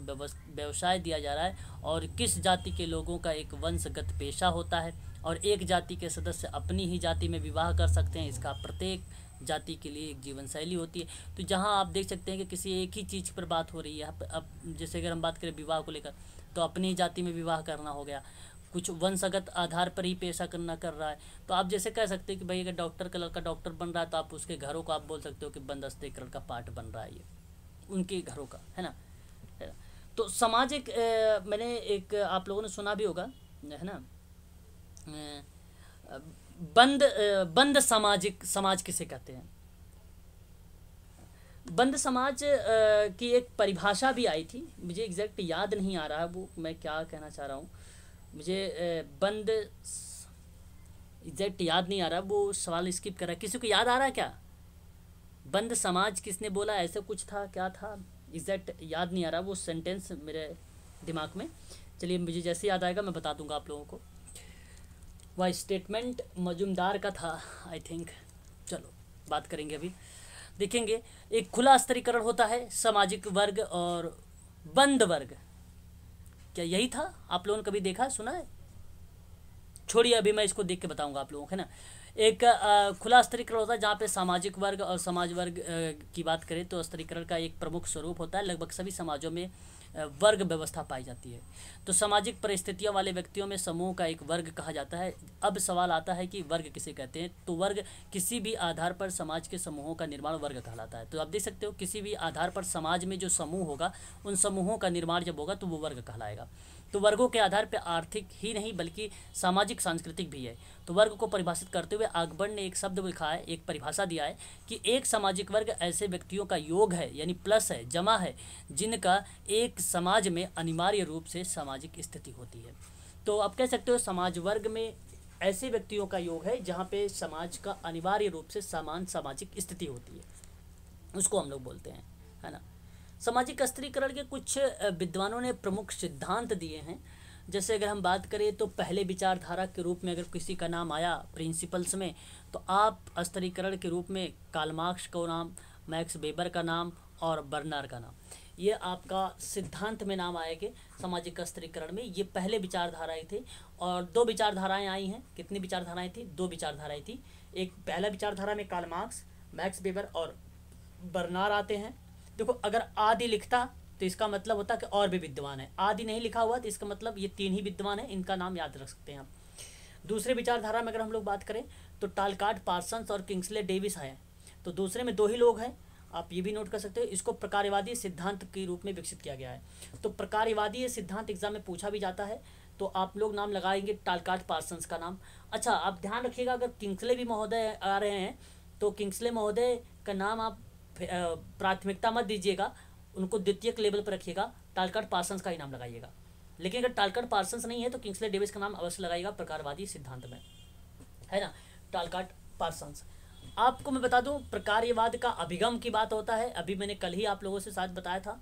व्यवसाय दिया जा रहा है, और किस जाति के लोगों का एक वंशगत पेशा होता है, और एक जाति के सदस्य अपनी ही जाति में विवाह कर सकते हैं। इसका प्रत्येक जाति के लिए एक जीवन शैली होती है। तो जहाँ आप देख सकते हैं कि किसी एक ही चीज़ पर बात हो रही है। अब जैसे अगर हम बात करें विवाह को लेकर, तो अपनी जाति में विवाह करना हो गया, कुछ वंशगत आधार पर ही पेशा कर रहा है। तो आप जैसे कह सकते हैं कि भाई अगर डॉक्टर का लड़का डॉक्टर बन रहा है तो आप उसके घरों को आप बोल सकते हो कि बंद स्तरीकरण का पार्ट बन रहा है, ये उनके घरों का, है ना। तो समाज एक मैंने एक आप लोगों ने सुना भी होगा, है ना, बंद समाज किसे कहते हैं। बंद समाज की एक परिभाषा भी आई थी, मुझे एग्जैक्ट याद नहीं आ रहा है वो मैं क्या कहना चाह रहा हूँ, मुझे बंद एग्जैक्ट याद नहीं आ रहा, वो सवाल स्किप कर रहा है। किसी को याद आ रहा है क्या? बंद समाज किसने बोला, ऐसा कुछ था, क्या था, एग्जैक्ट याद नहीं आ रहा वो सेंटेंस मेरे दिमाग में। चलिए मुझे जैसे याद आएगा मैं बता दूंगा आप लोगों को। वह स्टेटमेंट मजुमदार का था आई थिंक। चलो बात करेंगे अभी, देखेंगे। एक खुला स्तरीकरण होता है, सामाजिक वर्ग और बंद वर्ग, क्या यही था? आप लोगों ने कभी देखा सुना है? छोड़िए अभी मैं इसको देख के बताऊंगा आप लोगों को, है ना। एक खुला स्तरीकरण होता है जहाँ पे सामाजिक वर्ग और समाज वर्ग की बात करें तो स्तरीकरण का एक प्रमुख स्वरूप होता है। लगभग सभी समाजों में वर्ग व्यवस्था पाई जाती है। तो सामाजिक परिस्थितियों वाले व्यक्तियों में समूह का एक वर्ग कहा जाता है। अब सवाल आता है कि वर्ग किसे कहते हैं। तो वर्ग किसी भी आधार पर समाज के समूहों का निर्माण वर्ग कहलाता है। तो आप देख सकते हो किसी भी आधार पर समाज में जो समूह होगा उन समूहों का निर्माण जब होगा तो वो वर्ग कहलाएगा। तो वर्गों के आधार पर आर्थिक ही नहीं बल्कि सामाजिक सांस्कृतिक भी है। तो वर्ग को परिभाषित करते हुए अकबर ने एक शब्द लिखा है, एक परिभाषा दिया है कि एक सामाजिक वर्ग ऐसे व्यक्तियों का योग है, यानी प्लस है, जमा है, जिनका एक समाज में अनिवार्य रूप से सामाजिक स्थिति होती है। तो आप कह सकते हो समाज वर्ग में ऐसे व्यक्तियों का योग है जहाँ पे समाज का अनिवार्य रूप से समान सामाजिक स्थिति होती है, उसको हम लोग बोलते हैं, है ना। सामाजिक स्तरीकरण के कुछ विद्वानों ने प्रमुख सिद्धांत दिए हैं। जैसे अगर हम बात करें तो पहले विचारधारा के रूप में अगर किसी का नाम आया प्रिंसिपल्स में, तो आप स्तरीकरण के रूप में कार्ल मार्क्स का नाम, मैक्स वेबर का नाम और बर्नर का नाम, ये आपका सिद्धांत में नाम आएंगे सामाजिक स्तरीकरण में। ये पहले विचारधाराएं थे और दो विचारधाराएं आई हैं। कितनी विचारधाराएं थी? दो विचारधाराएं थी। एक पहला विचारधारा में कार्ल मार्क्स, मैक्स वेबर और बर्नर आते हैं। देखो अगर आदि लिखता तो इसका मतलब होता कि और भी विद्वान है। आदि नहीं लिखा हुआ तो इसका मतलब ये तीन ही विद्वान है, इनका नाम याद रख सकते हैं आप। दूसरे विचारधारा में अगर हम लोग बात करें तो टालकाट, पार्सन्स और किंग्सले डेविस हैं। तो दूसरे में दो ही लोग हैं, आप ये भी नोट कर सकते हो। इसको प्रकारवादी सिद्धांत के रूप में विकसित किया गया है। तो प्रकारवादी सिद्धांत एग्जाम में पूछा भी जाता है, तो आप लोग नाम लगाएंगे टालकाट, पार्सन्स का नाम। अच्छा आप ध्यान रखिएगा, अगर किंग्सले भी महोदय आ रहे हैं तो किंग्सले महोदय का नाम आप प्राथमिकता मत दीजिएगा, उनको द्वितीयक लेवल पर रखिएगा, टालकाट पार्सन्स का ही नाम लगाइएगा। लेकिन अगर टालकाट पार्सन्स नहीं है तो किंग्सले डेविस का नाम अवश्य लगाइएगा प्रकारवादी सिद्धांत में, है ना, टालकाट पार्सन्स। आपको मैं बता दूं प्रकारवाद का अभिगम की बात होता है, अभी मैंने कल ही आप लोगों से साथ बताया था।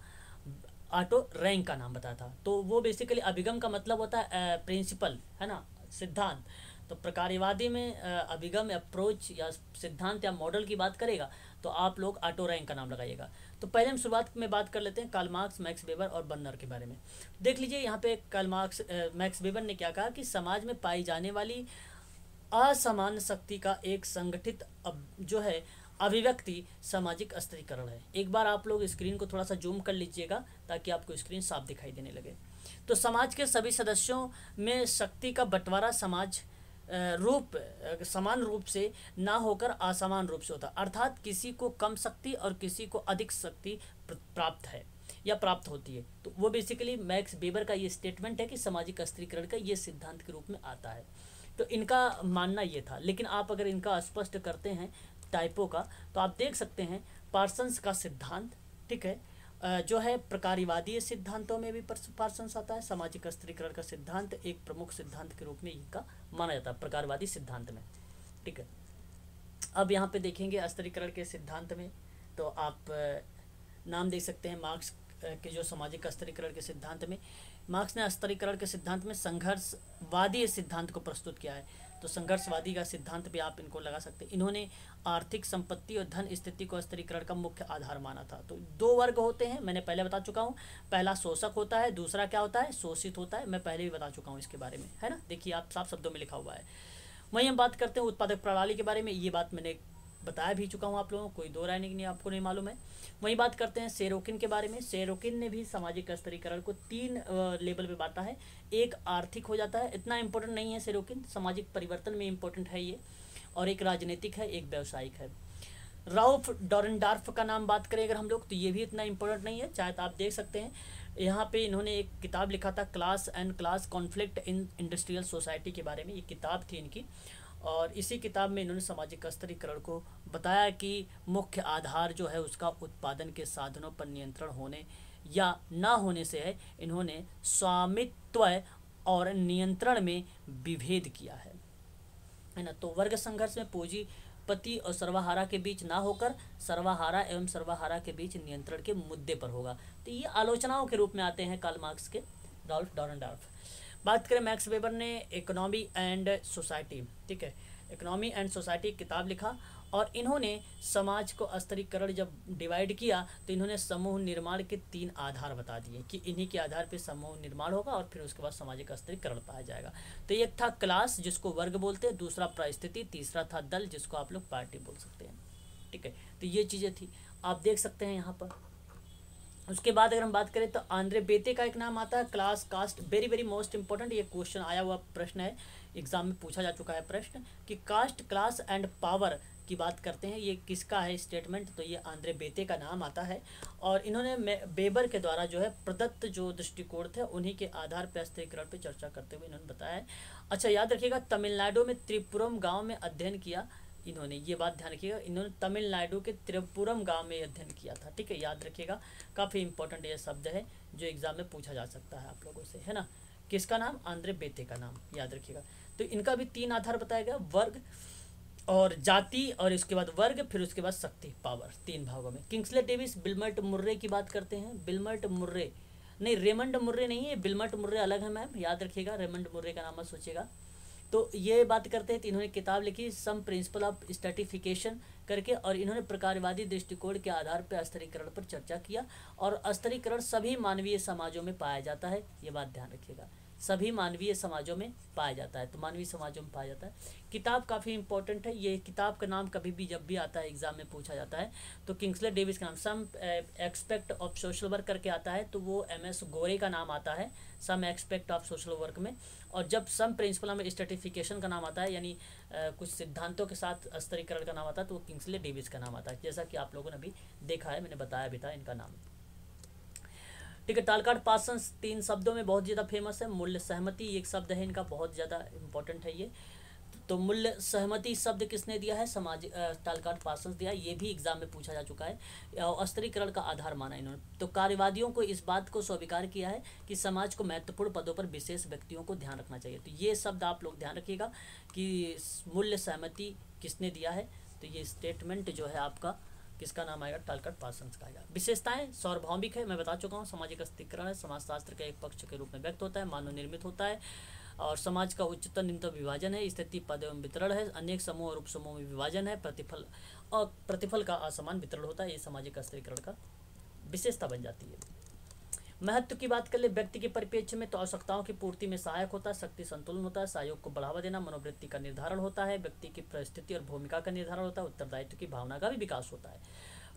ऑटो रैंक का नाम बताया था। तो वो बेसिकली अभिगम का मतलब होता है प्रिंसिपल, है ना, सिद्धांत। तो प्रकार्यवादी में अभिगम, अप्रोच या सिद्धांत या मॉडल की बात करेगा तो आप लोग ऑटो रैंक का नाम लगाइएगा। तो पहले हम शुरुआत में बात कर लेते हैं कार्ल मार्क्स, मैक्स वेबर और बर्नर के बारे में। देख लीजिए यहाँ पे कार्ल मार्क्स, मैक्स वेबर ने क्या कहा कि समाज में पाई जाने वाली असमान शक्ति का एक संगठित जो है अभिव्यक्ति सामाजिक स्तरीकरण है। एक बार आप लोग स्क्रीन को थोड़ा सा जूम कर लीजिएगा ताकि आपको स्क्रीन साफ दिखाई देने लगे। तो समाज के सभी सदस्यों में शक्ति का बंटवारा समान रूप से ना होकर असमान रूप से होता, अर्थात किसी को कम शक्ति और किसी को अधिक शक्ति प्राप्त है या प्राप्त होती है। तो वो बेसिकली मैक्स वेबर का ये स्टेटमेंट है कि सामाजिक स्तरीकरण का ये सिद्धांत के रूप में आता है। तो इनका मानना ये था, लेकिन आप अगर इनका स्पष्ट करते हैं टाइपो का तो आप देख सकते हैं पार्सन्स का सिद्धांत, ठीक है, जो है प्रकार्यवादी सिद्धांतों में भी पार्सन्स आता है। सामाजिक स्तरीकरण का सिद्धांत एक प्रमुख सिद्धांत के रूप में इनका माना जाता है प्रकार्यवादी सिद्धांत में, ठीक है। अब यहाँ पे देखेंगे स्तरीकरण के सिद्धांत में, तो आप नाम देख सकते हैं मार्क्स के जो सामाजिक स्तरीकरण के सिद्धांत में, मार्क्स ने स्तरीकरण के सिद्धांत में संघर्षवादी सिद्धांत को प्रस्तुत किया है। तो संघर्षवादी का सिद्धांत भी आप इनको लगा सकते हैं। इन्होंने आर्थिक संपत्ति और धन स्थिति को स्तरीकरण का मुख्य आधार माना था। तो दो वर्ग होते हैं, मैंने पहले बता चुका हूँ। पहला शोषक होता है, दूसरा क्या होता है, शोषित होता है। मैं पहले भी बता चुका हूँ इसके बारे में, है ना, देखिए आप साफ शब्दों में लिखा हुआ है। वहीं हम बात करते हैं उत्पादक प्रणाली के बारे में, ये बात मैंने बताया भी चुका हूँ आप लोगों को, कोई दो राय नहीं, आपको नहीं मालूम है। वहीं बात करते हैं सेरोकिन के बारे में। सेरोकिन ने भी सामाजिक स्तरीकरण को 3 लेवल पे बांटा है। एक आर्थिक हो जाता है, इतना इंपॉर्टेंट नहीं है सेरोकिन, सामाजिक परिवर्तन में इंपॉर्टेंट है ये, और एक राजनीतिक है, एक व्यावसायिक है। राउफ डॉरेनडॉर्फ का नाम बात करें अगर हम लोग, तो ये भी इतना इंपॉर्टेंट नहीं है। चाहे तो आप देख सकते हैं यहाँ पे इन्होंने एक किताब लिखा था class and class conflict in industrial society के बारे में, ये किताब थी इनकी। और इसी किताब में इन्होंने सामाजिक स्तरीकरण को बताया कि मुख्य आधार जो है उसका उत्पादन के साधनों पर नियंत्रण होने या ना होने से है। इन्होंने स्वामित्व और नियंत्रण में विभेद किया है ना। तो वर्ग संघर्ष में पूंजीपति और सर्वहारा के बीच ना होकर सर्वहारा एवं सर्वहारा के बीच नियंत्रण के मुद्दे पर होगा। तो ये आलोचनाओं के रूप में आते हैं कार्ल मार्क्स के, राल्फ डॉरेनडॉर्फ। बात करें मैक्स वेबर ने इकोनॉमी एंड सोसाइटी, ठीक है, इकोनॉमी एंड सोसाइटी किताब लिखा, और इन्होंने समाज को स्तरीकरण जब डिवाइड किया तो इन्होंने समूह निर्माण के 3 आधार बता दिए कि इन्हीं के आधार पे समूह निर्माण होगा और फिर उसके बाद सामाजिक स्तरीकरण पाया जाएगा। तो एक था क्लास जिसको वर्ग बोलते हैं, दूसरा परिस्थिति, तीसरा था दल जिसको आप लोग पार्टी बोल सकते हैं, ठीक है। तो ये चीज़ें थी, आप देख सकते हैं यहाँ पर। उसके बाद अगर हम बात करें तो आंद्रे बेते का एक नाम आता है, class cast, very very most important, ये क्वेश्चन आया हुआ प्रश्न है, एग्जाम में पूछा जा चुका है प्रश्न कि कास्ट क्लास एंड पावर की बात करते हैं, ये किसका है स्टेटमेंट, तो ये आंद्रे बेते का नाम आता है। और इन्होंने वेबर के द्वारा जो है प्रदत्त जो दृष्टिकोण थे उन्हीं के आधार पर स्तरीकरण पर चर्चा करते हुए इन्होंने बताया है। अच्छा याद रखिएगा, तमिलनाडु में त्रिपुरम गाँव में अध्ययन किया इन्होंने, ये बात ध्यान रखिएगा, इन्होंने तमिलनाडु के त्रिपुरम गांव में अध्ययन किया था, ठीक है, याद रखिएगा, काफ़ी इंपॉर्टेंट ये शब्द है जो एग्जाम में पूछा जा सकता है आप लोगों से, है ना। किसका नाम, आंद्रे बेते का नाम, याद रखिएगा। तो इनका भी 3 आधार बताया गया, वर्ग और जाति, और इसके बाद वर्ग, फिर उसके बाद शक्ति, पावर, 3 भागों में। किंग्सले डेविस बिल्मर्ट मुर्रे की बात करते हैं, बिल्मर्ट मुर्रे नहीं, रेमंड मुर्रे नहीं है, बिल्मर्ट मुर्रे अलग है मैम, याद रखिएगा, रेमंड मुर्रे का नाम मत सोचिएगा। तो ये बात करते हैं, तो इन्होंने किताब लिखी सम प्रिंसिपल ऑफ स्ट्रैटिफिकेशन करके, और इन्होंने प्रकारवादी दृष्टिकोण के आधार पर स्तरीकरण पर चर्चा किया। और स्तरीकरण सभी मानवीय समाजों में पाया जाता है, ये बात ध्यान रखिएगा, सभी मानवीय समाजों में पाया जाता है, तो मानवीय समाजों में पाया जाता है। किताब काफ़ी इंपॉर्टेंट है, ये किताब का नाम कभी भी जब भी आता है एग्जाम में पूछा जाता है तो किंग्सले डेविस का नाम, सम एक्सपेक्ट ऑफ सोशल वर्क करके आता है, तो वो MS गोरे का नाम आता है सम एक्सपेक्ट ऑफ सोशल वर्क में। और जब सम प्रिंसिपल में स्ट्रैटिफिकेशन का नाम आता है, यानी कुछ सिद्धांतों के साथ स्तरीकरण का नाम आता है, तो वो किंग्सले डेविस का नाम आता है, जैसा कि आप लोगों ने अभी देखा है, मैंने बताया भी था इनका नाम, ठीक है। टालकाट पार्सन्स 3 शब्दों में बहुत ज़्यादा फेमस है। मूल्य सहमति एक शब्द है इनका, बहुत ज़्यादा इंपॉर्टेंट है ये। तो मूल्य सहमति शब्द किसने दिया है, टालकाट पार्सन्स दिया, ये भी एग्जाम में पूछा जा चुका है। और स्तरीकरण का आधार माना इन्होंने। तो कार्यवादियों को इस बात को स्वीकार किया है कि समाज को महत्वपूर्ण पदों पर विशेष व्यक्तियों को ध्यान रखना चाहिए। तो ये शब्द आप लोग ध्यान रखिएगा कि मूल्य सहमति किसने दिया है, तो ये स्टेटमेंट जो है आपका किसका नाम आएगा? टालकट पार्सन्स का आएगा। विशेषताएं सार्वभौमिक है, मैं बता चुका हूँ। सामाजिक अस्तित्वकरण है, समाजशास्त्र का एक पक्ष के रूप में व्यक्त होता है, मानव निर्मित होता है, और समाज का उच्चतम निम्नतम विभाजन है, स्थिति पद एवं वितरण है, अनेक समूह और उपसमूह में विभाजन है, प्रतिफल का असमान वितरण होता है। ये सामाजिक अस्तित्वकरण का विशेषता बन जाती है। महत्व की बात कर ले व्यक्ति के परिप्रेक्ष्य में, तो आवश्यकताओं की पूर्ति में सहायक होता है, शक्ति संतुलन होता है, सहयोग को बढ़ावा देना, मनोवृत्ति का निर्धारण होता है, व्यक्ति की परिस्थिति और भूमिका का निर्धारण होता है, उत्तरदायित्व की भावना का भी विकास होता है।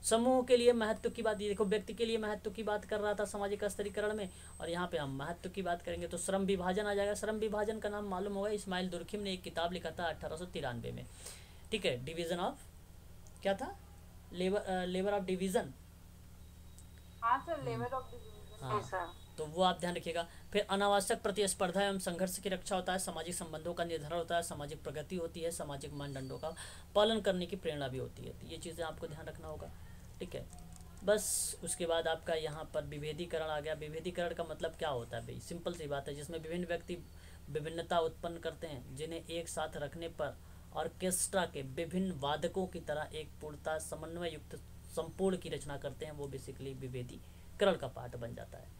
समूह के लिए महत्व की बात, ये देखो व्यक्ति के लिए महत्व की बात कर रहा था सामाजिक स्तरीकरण में, और यहाँ पे हम महत्व की बात करेंगे तो श्रम विभाजन आ जाएगा। श्रम विभाजन का नाम मालूम होगा, इस्माइल दुर्खिम ने एक किताब लिखा था 1893 में, ठीक है। डिवीजन ऑफ, क्या था? Labour of division. हाँ सर, लेवल ऑफ डिवीजन। हाँ, तो वो आप ध्यान रखिएगा। फिर अनावश्यक प्रतिस्पर्धा एवं संघर्ष की रक्षा होता है, सामाजिक संबंधों का निर्धारण होता है, सामाजिक प्रगति होती है, सामाजिक मानदंडों का पालन करने की प्रेरणा भी होती है। तो ये चीज़ें आपको ध्यान रखना होगा, ठीक है। बस उसके बाद आपका यहाँ पर विभेदीकरण आ गया। विभेदीकरण का मतलब क्या होता है भाई? सिंपल सी बात है, जिसमें विभिन्न व्यक्ति विभिन्नता उत्पन्न करते हैं, जिन्हें एक साथ रखने पर ऑर्केस्ट्रा के विभिन्न वादकों की तरह एक पूर्णता समन्वय युक्त संपूर्ण की रचना करते हैं, वो बेसिकली विभेदीकरण का पार्ट बन जाता है।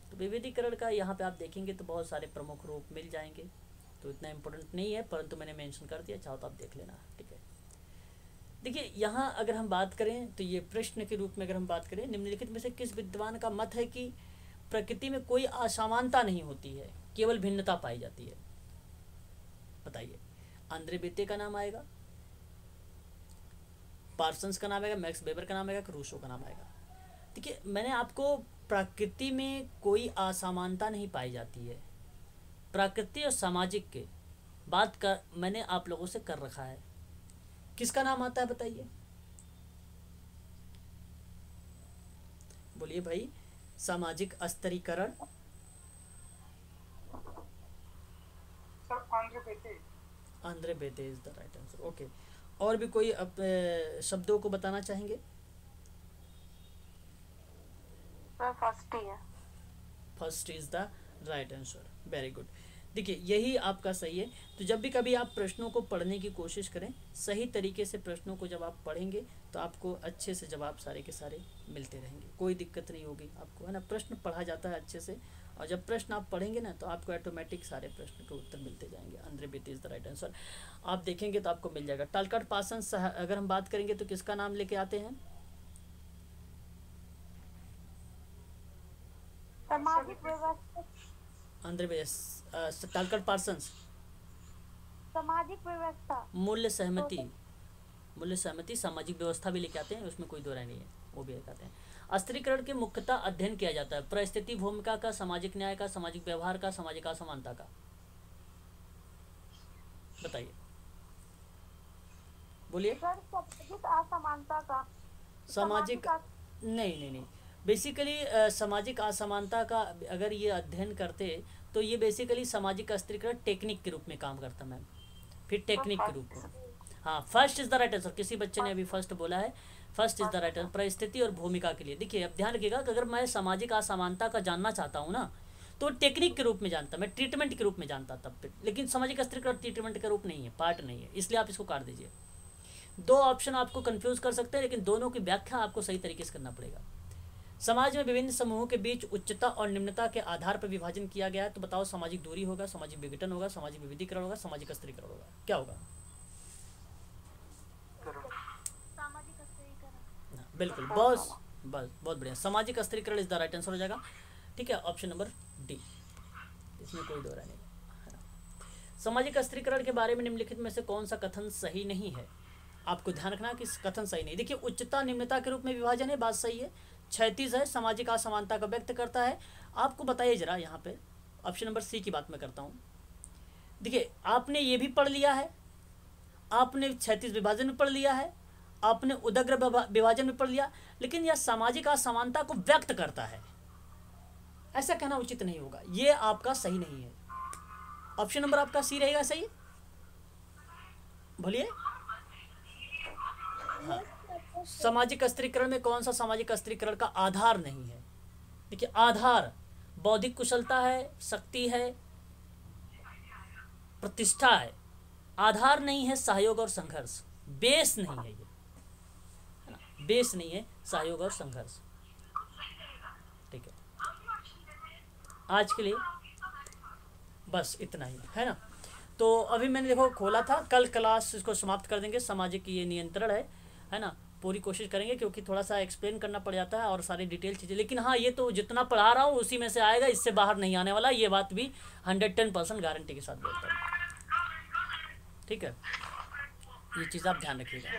तो विभेदीकरण का यहाँ पे आप देखेंगे तो बहुत सारे प्रमुख रूप मिल जाएंगे, तो इतना इम्पोर्टेंट नहीं है, परंतु मैंने मेंशन कर दिया, चाहो तो आप देख लेना, ठीक है। देखिए यहाँ अगर हम बात करें तो ये प्रश्न के रूप में अगर हम बात करें, निम्नलिखित में से किस विद्वान का मत है कि प्रकृति में कोई असमानता नहीं होती है, केवल भिन्नता पाई जाती है? बताइए। आंद्रे बेटे का नाम आएगा, पार्सन्स का नाम आएगा, मैक्स वेबर का नाम आएगा, कि रूसो का नाम आएगा? देखिए मैंने आपको प्रकृति में कोई असमानता नहीं पाई जाती है, प्रकृति और सामाजिक के बात कर मैंने आप लोगों से कर रखा है। किसका नाम आता है बताइए? बोलिए भाई। सामाजिक स्तरीकरण, सर आंध्र बेटे। आंद्रे बेटे is the right answer, okay. और भी कोई शब्दों को बताना चाहेंगे? सर फर्स्ट ही है। First is the right answer, very good. देखिए यही आपका सही है। तो जब भी कभी आप प्रश्नों को पढ़ने की कोशिश करें, सही तरीके से प्रश्नों को जब आप पढ़ेंगे तो आपको अच्छे से जवाब सारे के सारे मिलते रहेंगे, कोई दिक्कत नहीं होगी आपको, है ना। प्रश्न पढ़ा जाता है अच्छे से, और जब प्रश्न आप पढ़ेंगे ना तो आपको ऑटोमेटिक सारे प्रश्न के उत्तर मिलते जाएंगे। आंद्रे बेटे इज द राइट आंसर, आप देखेंगे तो आपको मिल जाएगा। टालकट पार्सन्स अगर हम बात करेंगे तो किसका नाम लेके आते हैं? सामाजिक व्यवस्था। आंद्रे टालकट पार्सन्स सामाजिक व्यवस्था। मूल्य सहमति, मूल्य सहमति सामाजिक व्यवस्था भी लेके आते हैं, उसमें कोई दो राय नहीं है, वो भी लेके आते हैं। स्तरीकरण के मुख्यतः अध्ययन किया जाता है परिस्थिति भूमिका का, सामाजिक न्याय का, सामाजिक व्यवहार का, सामाजिक असमानता का। बताइए, बोलिए। सर सामाजिक असमानता का। सामाजिक नहीं, बेसिकली सामाजिक असमानता का अगर ये अध्ययन करते तो ये बेसिकली सामाजिक स्तरीकरण टेक्निक के रूप में काम करता मैम, फिर टेक्निक के रूप में। हाँ, first is the right answer. किसी बच्चे ने अभी फर्स्ट बोला है, first is the right answer. परिस्थिति और भूमिका के लिए देखिए, अब ध्यान रखिएगा कि अगर मैं सामाजिक असमानता का जानना चाहता हूँ ना तो टेक्निक के रूप में जानता, मैं ट्रीटमेंट के रूप में जानता तब पे, लेकिन सामाजिक स्तरीकरण ट्रीटमेंट का रूप नहीं है, पार्ट नहीं है, इसलिए आप इसको काट दीजिए। दो ऑप्शन आपको कंफ्यूज कर सकते हैं, लेकिन दोनों की व्याख्या आपको सही तरीके से करना पड़ेगा। समाज में विभिन्न समूहों के बीच उच्चता और निम्नता के आधार पर विभाजन किया गया है, तो बताओ सामाजिक दूरी होगा, सामाजिक विघटन होगा, सामाजिक विविधीकरण होगा, सामाजिक स्तरीकरण होगा, क्या होगा? सामाजिक स्तरीकरण। बिल्कुल, बहुत बढ़िया, सामाजिक स्तरीकरण इज द राइट आंसर हो जाएगा, ठीक है। ऑप्शन नंबर डी, इसमें कोई दो राय नहीं है ना। सामाजिक स्तरीकरण के बारे में निम्नलिखित में से कौन सा कथन सही नहीं है? आपको ध्यान रखना कि कथन सही नहीं। देखिए, उच्चता निम्नता के रूप में विभाजन है, बात सही है। क्षैतिज है, सामाजिक असमानता का व्यक्त करता है। आपको बताइए जरा, यहाँ पे ऑप्शन नंबर सी की बात मैं करता हूँ। देखिए, आपने ये भी पढ़ लिया है, आपने क्षैतिज विभाजन भी पढ़ लिया है, आपने उदग्र विभाजन भी पढ़ लिया, लेकिन यह सामाजिक असमानता को व्यक्त करता है, ऐसा कहना उचित नहीं होगा, ये आपका सही नहीं है। ऑप्शन नंबर आपका सी रहेगा सही, बोलिए। हाँ, सामाजिक स्तरीकरण में कौन सा सामाजिक स्तरीकरण का आधार नहीं है? देखिए, आधार बौद्धिक कुशलता है, शक्ति है, प्रतिष्ठा है, आधार नहीं है सहयोग और संघर्ष, बेस नहीं है ये, है ना। बेस नहीं है सहयोग और संघर्ष। ठीक है, आज के लिए बस इतना ही है ना। तो अभी मैंने देखो खोला था, कल क्लास इसको समाप्त कर देंगे। सामाजिक ये नियंत्रण है ना, पूरी कोशिश करेंगे क्योंकि थोड़ा सा एक्सप्लेन करना पड़ जाता है और सारी डिटेल चीज़ें। लेकिन हाँ, ये तो जितना पढ़ा रहा हूँ उसी में से आएगा, इससे बाहर नहीं आने वाला, ये बात भी 110% गारंटी के साथ बोलता हूँ। ठीक है, ये चीज़ आप ध्यान रखिएगा।